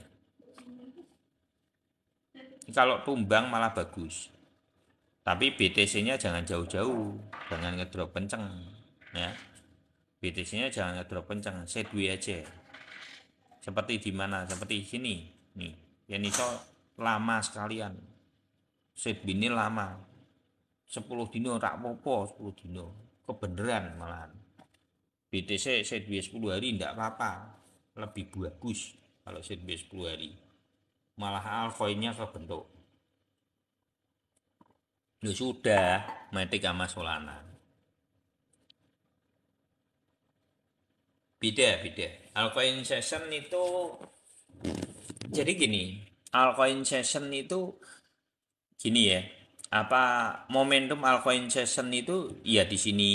Kalau tumbang malah bagus. Tapi BTC-nya jangan jauh-jauh, jangan ngedrop kenceng ya. BTC-nya jangan ngedrop kenceng, sideways aja. Seperti di mana? Seperti sini. Nih, ini so lama sekalian. Sideways ini lama. 10 dino tak popo 10 dino. Kebeneran malahan. BTC sideways 10 hari enggak apa-apa. Lebih bagus kalau sideways 10 hari. Malah altcoin-nya kebentuk. Ya sudah, Matic sama Solana. Beda. Altcoin session itu jadi gini, altcoin session itu gini ya. Apa momentum altcoin session itu ya di sini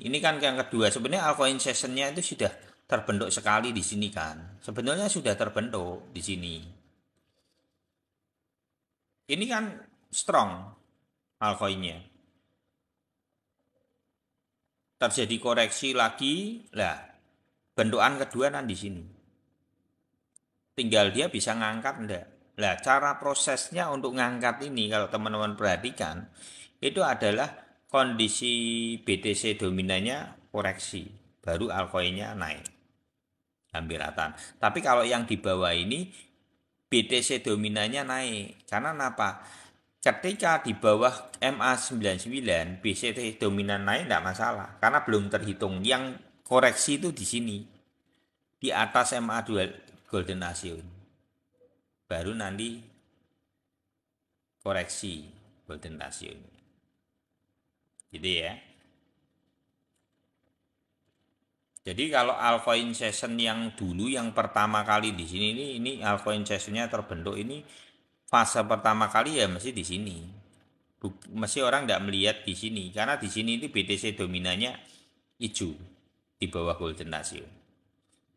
ini kan yang kedua sebenarnya altcoin sessionnya itu sudah terbentuk sekali di sini kan. Sebenarnya sudah terbentuk di sini. Ini kan strong altcoinnya. Terjadi koreksi lagi, lah bentukan kedua kan di sini. Tinggal dia bisa ngangkat enggak. Lah cara prosesnya untuk ngangkat ini kalau teman-teman perhatikan itu adalah kondisi BTC dominannya koreksi, baru altcoinnya naik. Hampir rata. Tapi kalau yang di bawah ini BTC dominannya naik. Karena apa? Ketika di bawah MA99 BTC dominan naik tidak masalah karena belum terhitung. Yang koreksi itu di sini. di atas MA Golden Ratio. Baru nanti koreksi Golden Ratio. Gitu ya. Jadi kalau altcoin session yang dulu yang pertama kali di sini ini altcoin sessionnya terbentuk ini fase pertama kali ya mesti di sini. Mesti orang tidak melihat di sini karena di sini itu BTC dominannya hijau di bawah Golden Ratio.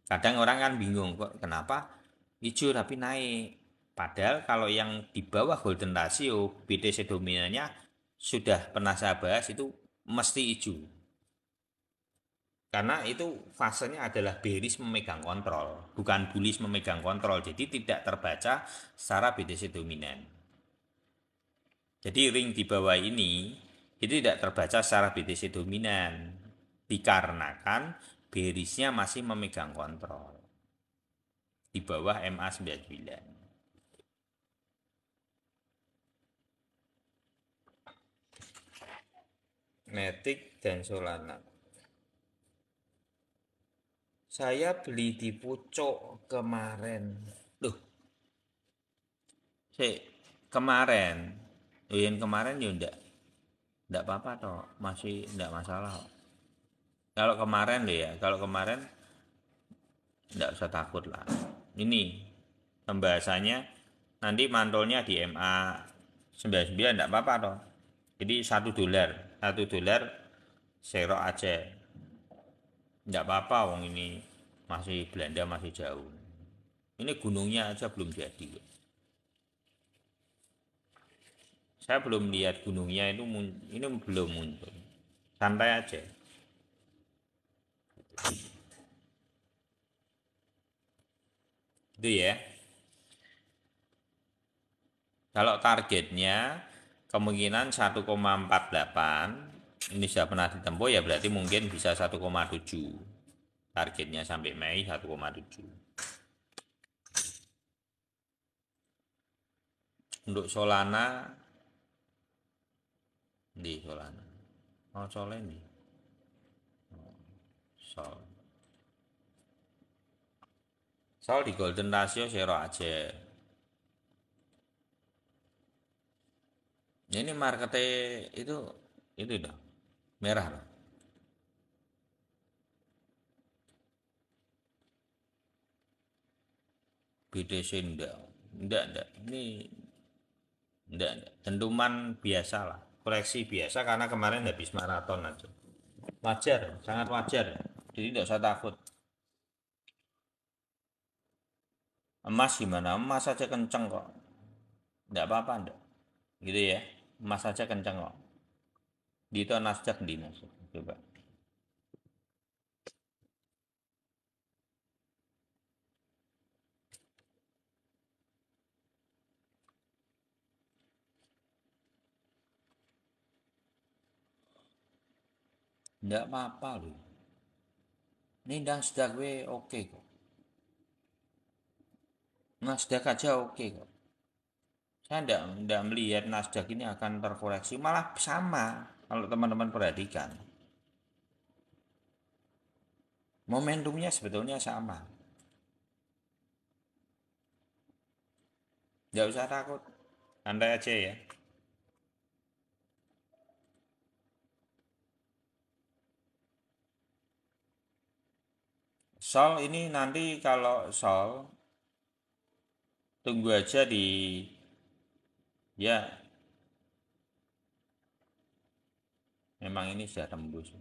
Kadang orang kan bingung kok kenapa hijau tapi naik. Padahal kalau yang di bawah Golden Ratio BTC dominannya sudah pernah saya bahas itu mesti hijau. Karena itu fasenya adalah bearish memegang kontrol, bukan bullish memegang kontrol. Jadi tidak terbaca secara BTC dominan. Jadi ring di bawah ini itu tidak terbaca secara BTC dominan. Dikarenakan bearishnya masih memegang kontrol. Di bawah MA99. Matic dan Solana. Saya beli di pucuk kemarin. Duh. Kemarin. Yang kemarin ya enggak apa-apa toh, masih enggak masalah. Kalau kemarin deh ya, kalau kemarin enggak usah takut lah. Ini pembahasannya nanti mantulnya di MA 99 enggak apa-apa toh. Jadi $1 serok aja. Enggak apa-apa wong ini masih Belanda masih jauh. Ini gunungnya aja belum jadi. Saya belum lihat gunungnya itu ini belum muncul. Santai aja. Itu ya. Kalau targetnya kemungkinan 1,48 ini sudah pernah ditempuh ya berarti mungkin bisa 1,7. Targetnya sampai Mei 1,7. Untuk Solana di Solana. Oh, Solana ini. Sol di Golden Ratio zero aja. Ini marketnya itu dah merah loh. BTC enggak. Ini enggak. Dentuman biasa lah. Koleksi biasa karena kemarin habis maraton aja. Wajar, sangat wajar. Jadi enggak usah takut. Emas gimana? Emas aja kenceng kok. Enggak apa-apa enggak. Gitu ya. Emas aja kenceng kok. Di itu Nasdaq di Nasdaq. Coba. Enggak apa-apa loh. Ini Nasdaq we oke kok. Nasdaq aja oke kok. Saya enggak melihat Nasdaq ini akan terkoreksi, malah sama kalau teman-teman perhatikan. Momentumnya sebetulnya sama. Enggak usah takut. Santai aja ya. Sol ini nanti kalau Sol tunggu aja di ya memang ini sudah tembus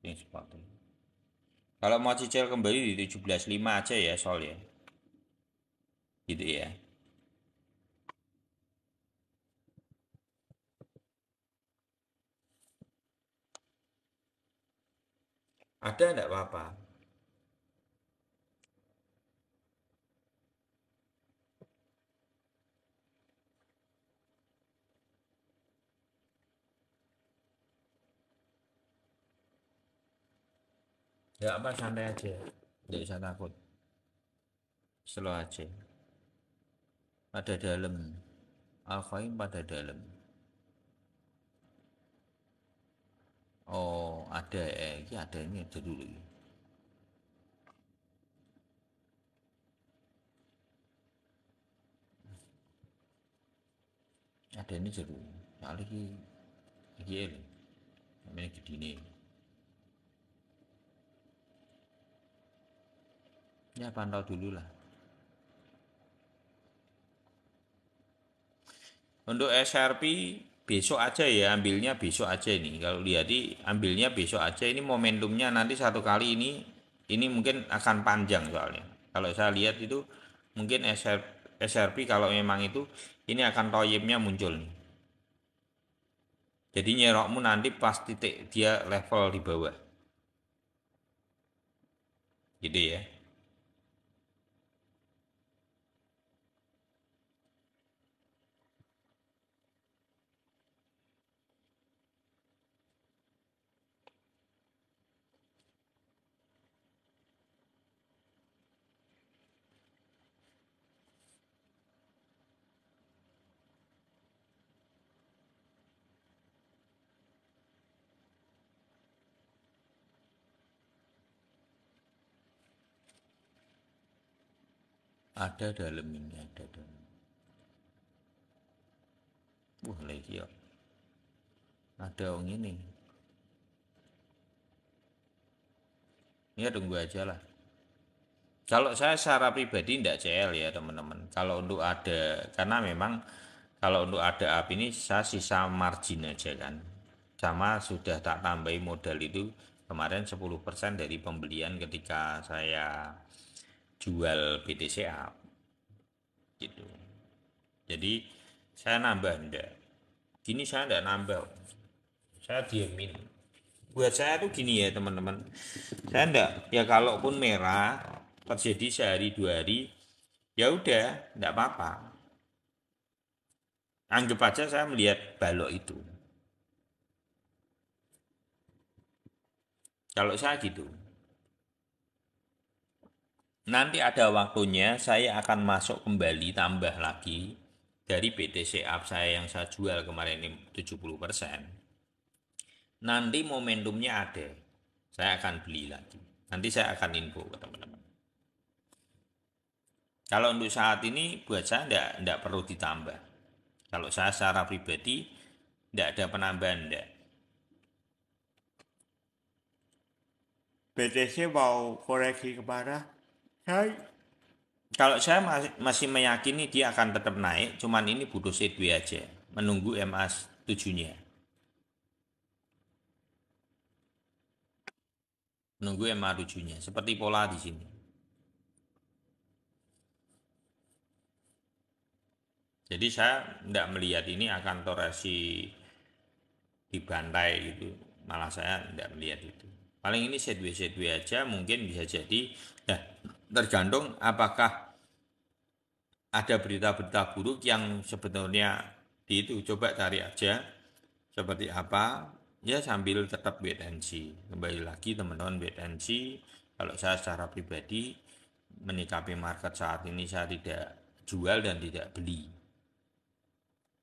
ini spotnya. Kalau mau cicil kembali di 17.5 aja ya Sol ya. Gitu ya. Ada enggak apa-apa. Ya apa santai aja. Enggak usah takut. Slow aja. Pada dalam. Alphain pada dalam. Oh, ada ini ada dulu. Ada ini jeru. Soalnya iki lho. Namanya gedine. Ya pantau dulu lah. Untuk SRP besok aja ya, ambilnya besok aja ini. Kalau lihat ambilnya besok aja, ini momentumnya nanti satu kali ini mungkin akan panjang soalnya. Kalau saya lihat itu mungkin SRP kalau memang itu ini akan toyibnya muncul nih. Jadi nyerokmu nanti pas titik dia level di bawah. Gitu ya. Ada dalam ini, ada dalam. Lagi ya. Ada yang ini. Ya tunggu aja lah. Kalau saya secara pribadi tidak CL ya teman-teman. Kalau untuk ada, karena memang kalau untuk ada app ini saya sisa margin aja kan. Sama sudah tak tambahi modal itu kemarin 10% dari pembelian ketika saya jual BTC app. Gitu. Jadi saya nambah enggak. Gini saya enggak nambah. Saya diemin. Buat saya tuh gini ya teman-teman. Saya enggak, ya kalaupun merah terjadi sehari dua hari, ya udah, enggak apa-apa. Anggap aja saya melihat balok itu. Kalau saya gitu. Nanti ada waktunya saya akan masuk kembali tambah lagi dari BTC Up saya yang saya jual kemarin ini 70%. Nanti momentumnya ada. Saya akan beli lagi. Nanti saya akan info ke teman-teman. Kalau untuk saat ini buat saya enggak perlu ditambah. Kalau saya secara pribadi enggak ada penambahan enggak. BTC mau koreksi kemana? Kalau saya masih meyakini dia akan tetap naik, cuman ini butuh sideways aja, menunggu MA 7-nya. Menunggu MA 7-nya, seperti pola di sini. Jadi saya tidak melihat ini akan torasi dibantai gitu, malah saya tidak melihat itu. Paling ini sideways aja, mungkin bisa jadi. Nah, tergantung apakah ada berita-berita buruk yang sebetulnya di itu, coba cari aja seperti apa ya, sambil tetap wait and see. Kembali lagi teman-teman, wait and see. Kalau saya secara pribadi menikapi market saat ini, saya tidak jual dan tidak beli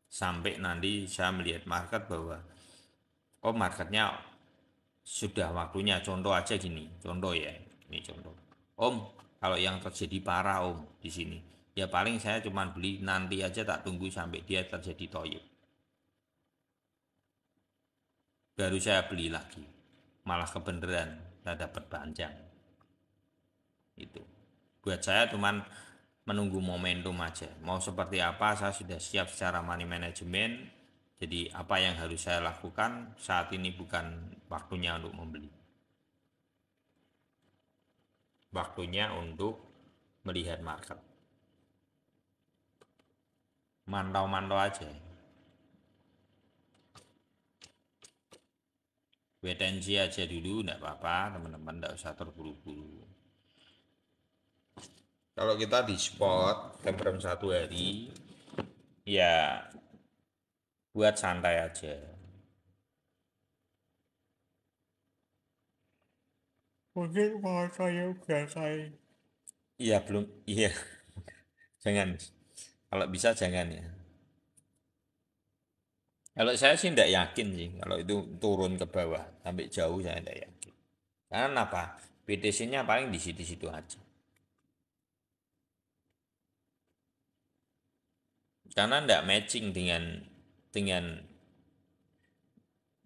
sampai nanti saya melihat market bahwa oh marketnya sudah waktunya. Contoh aja gini, contoh ya, ini contoh om, kalau yang terjadi parah om di sini, ya paling saya cuma beli nanti aja, tak tunggu sampai dia terjadi toyib, baru saya beli lagi, malah kebenaran saya dapat panjang. Itu buat saya cuman menunggu momentum aja, mau seperti apa saya sudah siap secara money management. Jadi apa yang harus saya lakukan saat ini bukan waktunya untuk membeli, waktunya untuk melihat market, mantau-mantau aja. Wait and see aja dulu, enggak apa-apa teman-teman, enggak usah terburu-buru. Kalau kita di spot temperam satu hari, ya buat santai aja. Mungkin mau saya udah kayak. Iya belum, iya. Jangan. Kalau bisa jangan ya. Kalau saya sih tidak yakin sih kalau itu turun ke bawah sampai jauh, saya tidak yakin. Karena apa? BTC-nya paling di situ-situ aja. Karena tidak matching dengan dengan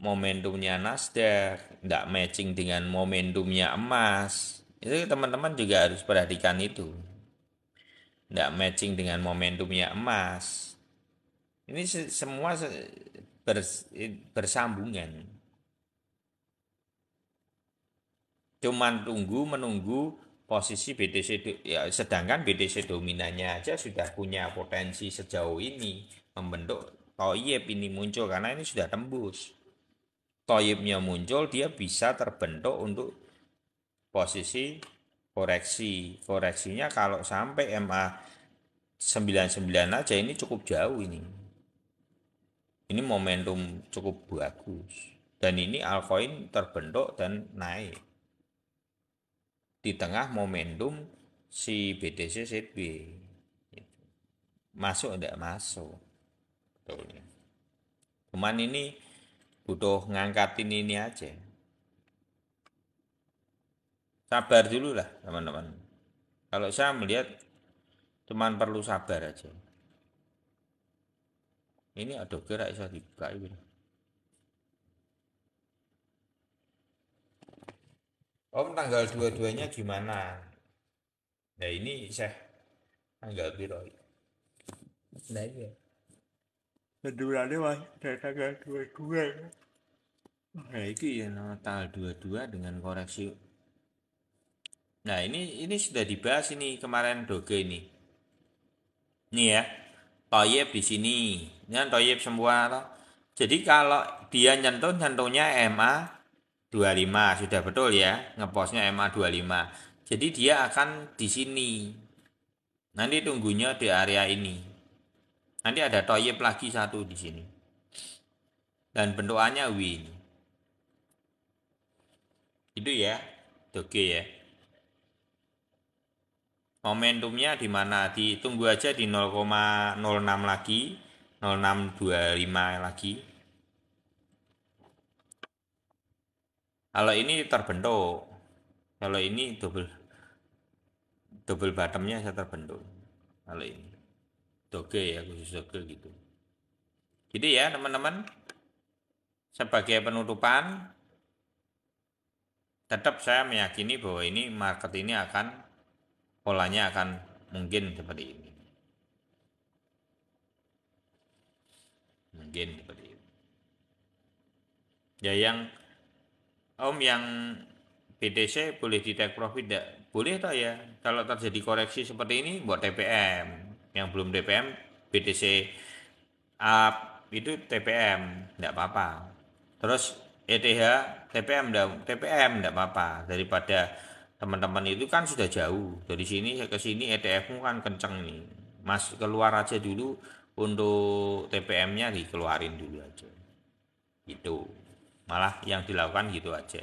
momentumnya Nasdaq, nggak matching dengan momentumnya emas. Itu teman-teman juga harus perhatikan itu. Nggak matching dengan momentumnya emas. Ini semua bersambungan. Cuman menunggu posisi BTC, ya, sedangkan BTC dominannya aja sudah punya potensi sejauh ini membentuk toyib ini muncul karena ini sudah tembus. Toyibnya muncul, dia bisa terbentuk untuk posisi koreksi. Koreksinya kalau sampai MA 99 aja ini cukup jauh ini. Ini momentum cukup bagus. Dan ini altcoin terbentuk dan naik. Di tengah momentum si BTC CB. Masuk enggak masuk. Betul. Cuman ini butuh ngangkatin ini aja. Sabar dulu lah teman-teman. Kalau saya melihat cuman perlu sabar aja. Ini ada gerak bisa dibuka ini. Om tanggal 22-nya gimana? Nah ini saya tanggal biru. Nah iya. Kedua mas tanggal 22. Nah ini ya tanggal 22 dengan koreksi. Nah ini sudah dibahas ini kemarin Doge ini. Ini ya, toyib di sini. Ini kan toyib semua toh. Jadi kalau dia nyentuhnya MA 25 sudah betul ya, ngepostnya MA 25. Jadi dia akan di sini. Nanti tunggunya di area ini. Nanti ada toyib lagi satu di sini. Dan bentukannya win. Itu ya, Doge ya. Momentumnya di mana? Ditunggu aja di 0,06 lagi, 0625 lagi. Kalau ini terbentuk, kalau ini double bottomnya saya terbentuk. Kalau ini Doge ya, khusus Doge gitu. Jadi ya teman-teman, sebagai penutupan, tetap saya meyakini bahwa ini market ini akan polanya akan mungkin seperti ini. Mungkin seperti itu. Ya yang Om yang BTC boleh di take profit tidak? Boleh tak ya? Kalau terjadi koreksi seperti ini buat TPM. Yang belum TPM BTC up itu TPM tidak apa-apa. Terus ETH TPM tidak apa-apa. Daripada teman-teman itu kan sudah jauh. Dari sini ke sini ETF-mu kan kenceng nih. Mas keluar aja dulu untuk TPM-nya dikeluarin dulu aja. Gitu. Malah yang dilakukan gitu aja.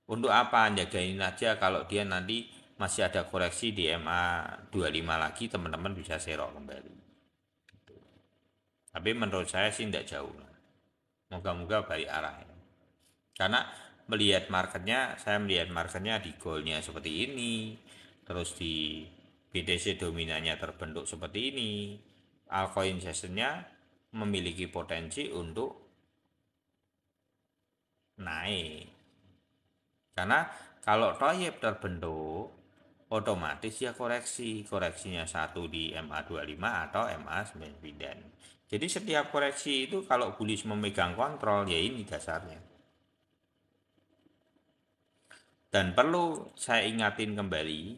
Untuk apa jagain aja kalau dia nanti masih ada koreksi di MA 25 lagi teman-teman bisa serok kembali. Tapi menurut saya sih tidak jauh. Moga-moga balik arah. Karena saya melihat marketnya di goalnya seperti ini, terus di BTC dominannya terbentuk seperti ini, altcoin sessionnya memiliki potensi untuk naik. Karena kalau toyib terbentuk, otomatis ya koreksinya satu di MA25 atau MA99. Jadi setiap koreksi itu kalau bullish memegang kontrol ya ini dasarnya. Dan perlu saya ingatin kembali,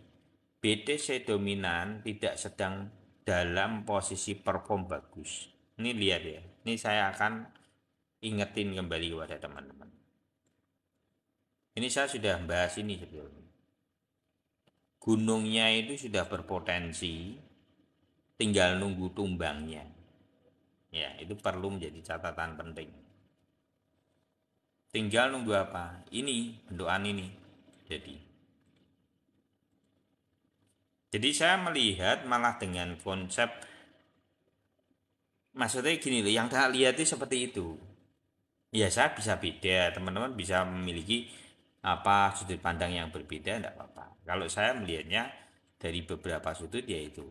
BTC dominan tidak sedang dalam posisi perform bagus. Ini lihat ya, ini saya akan ingetin kembali kepada teman-teman. Ini saya sudah bahas ini sebelumnya. Gunungnya itu sudah berpotensi, tinggal nunggu tumbangnya. Ya, itu perlu menjadi catatan penting. Tinggal nunggu apa? Ini, bentukan ini. Jadi saya melihat malah dengan konsep, maksudnya gini loh, yang saya lihat itu seperti itu. Ya saya bisa beda, teman-teman bisa memiliki sudut pandang yang berbeda, tidak apa-apa. Kalau saya melihatnya dari beberapa sudut yaitu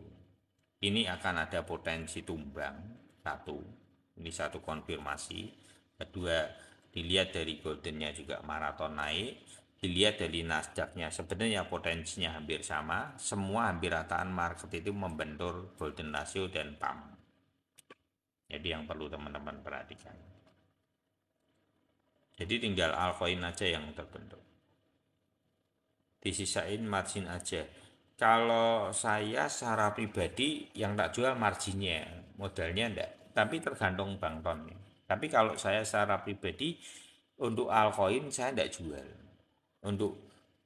ini akan ada potensi tumbang satu, Ini satu konfirmasi. Kedua, dilihat dari goldennya juga maraton naik. Dilihat dari Nasdaq-nya, sebenarnya potensinya hampir sama. Semua hampir rataan market itu membentur golden ratio dan pump. Jadi yang perlu teman-teman perhatikan. Jadi tinggal altcoin aja yang terbentuk. Disisain margin aja. Kalau saya secara pribadi yang tak jual marginnya, modalnya enggak. Tapi tergantung Bang Ton. Tapi kalau saya secara pribadi untuk altcoin saya enggak jual. Untuk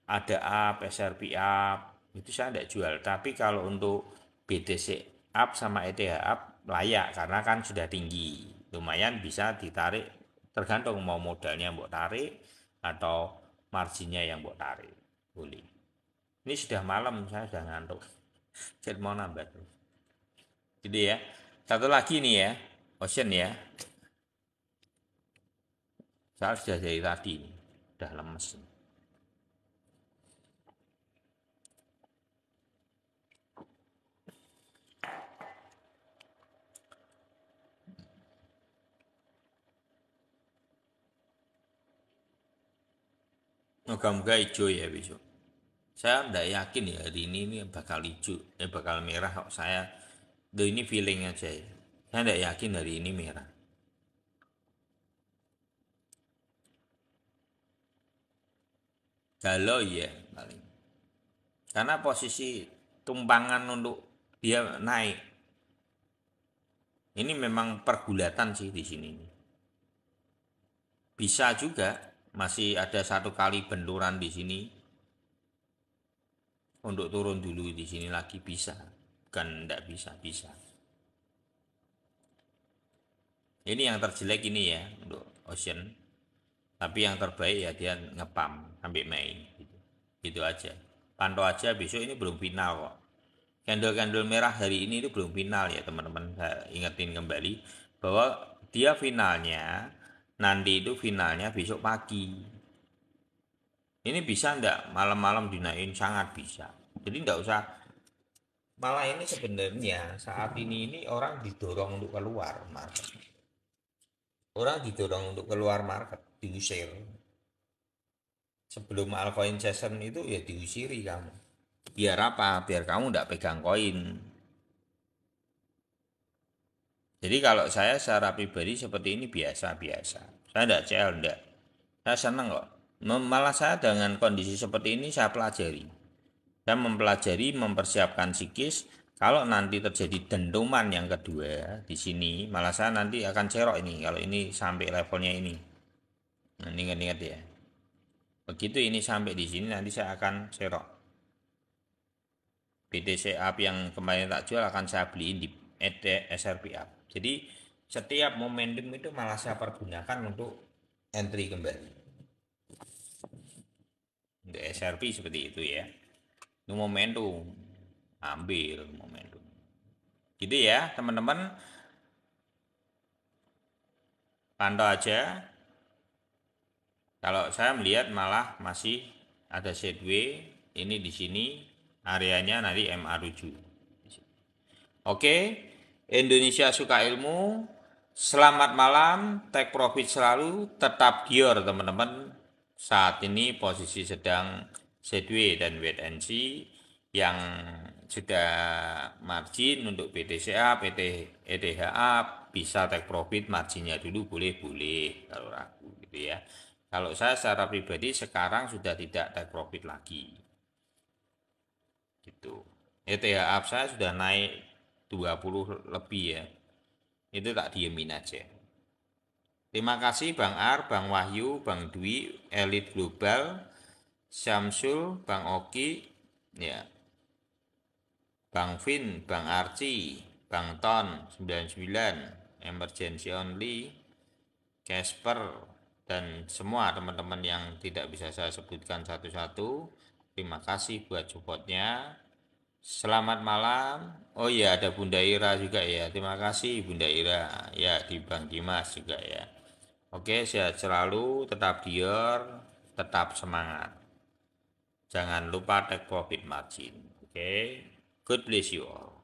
ada up, SRP up itu saya enggak jual. Tapi kalau untuk BTC up sama ETH up layak karena kan sudah tinggi. Lumayan bisa ditarik tergantung mau modalnya mbok tarik atau marginnya yang mbok tarik. Boleh. Ini sudah malam, saya sudah ngantuk. Jadi mau nambah terus. Jadi ya, satu lagi nih ya, Ocean ya. Saya sudah dari tadi, sudah lemes. Moga-moga hijau ya besok. Saya tidak yakin ya hari ini bakal hijau, bakal merah kok saya. Ini feeling aja ya. Saya tidak yakin hari ini merah. Galau ya paling. Karena posisi tumpangan untuk dia naik. Ini memang pergulatan sih di sini. Bisa juga masih ada satu kali benturan di sini. Untuk turun dulu di sini lagi bisa. Bukan tidak bisa. Ini yang terjelek ini ya untuk Ocean. Tapi yang terbaik ya dia ngepam sampai Mei. Gitu aja. Pantau aja besok ini belum final kok. Candle-candle merah hari ini itu belum final ya teman-teman. Saya ingetin kembali bahwa dia finalnya nanti itu finalnya besok pagi. Ini bisa enggak malam-malam dinaikin? Sangat bisa. Jadi enggak usah. Malah ini sebenarnya saat ini orang didorong untuk keluar market. Orang didorong untuk keluar market, diusir. Sebelum altcoin session itu ya diusiri kamu. Biar apa? Biar kamu enggak pegang koin. Jadi kalau saya secara pribadi seperti ini biasa-biasa. Saya enggak CL, enggak. Saya senang kok. Malah saya dengan kondisi seperti ini saya pelajari. Saya mempelajari, mempersiapkan psikis. Kalau nanti terjadi dentuman yang kedua di sini, malah saya nanti akan cerok ini. Kalau ini sampai levelnya ini. Nah, ingat-ingat ya. Begitu ini sampai di sini nanti saya akan cerok. BTC up yang kemarin tak jual akan saya beliin di SRP up. Jadi setiap momentum itu malah saya pergunakan untuk entry kembali. Untuk SRP seperti itu ya. Itu momentum. Ambil momentum. Gitu ya teman-teman. Pantau aja. Kalau saya melihat malah masih ada sideways. Ini di sini areanya nanti MA7. Oke, Indonesia suka ilmu. Selamat malam, take profit selalu, tetap gior teman-teman. Saat ini posisi sedang sideways dan wait and see. Yang sudah margin untuk BTCA, ETHA bisa take profit marginnya dulu boleh kalau ragu gitu ya. Kalau saya secara pribadi sekarang sudah tidak take profit lagi. Gitu. ETH saya sudah naik 20 lebih ya. Itu tak diemin aja. Terima kasih Bang Ar, Bang Wahyu, Bang Dwi, Elite Global, Syamsul, Bang Oki, ya. Bang Vin, Bang Arci, Bang Ton 99, Emergency Only, Casper, dan semua teman-teman yang tidak bisa saya sebutkan satu-satu. Terima kasih buat supportnya. Selamat malam. Oh iya ada Bunda Ira juga ya. Terima kasih Bunda Ira. Ya di Bang Dimas juga ya. Oke sehat selalu. Tetap dior. Tetap semangat. Jangan lupa take profit margin. Oke. God bless you all.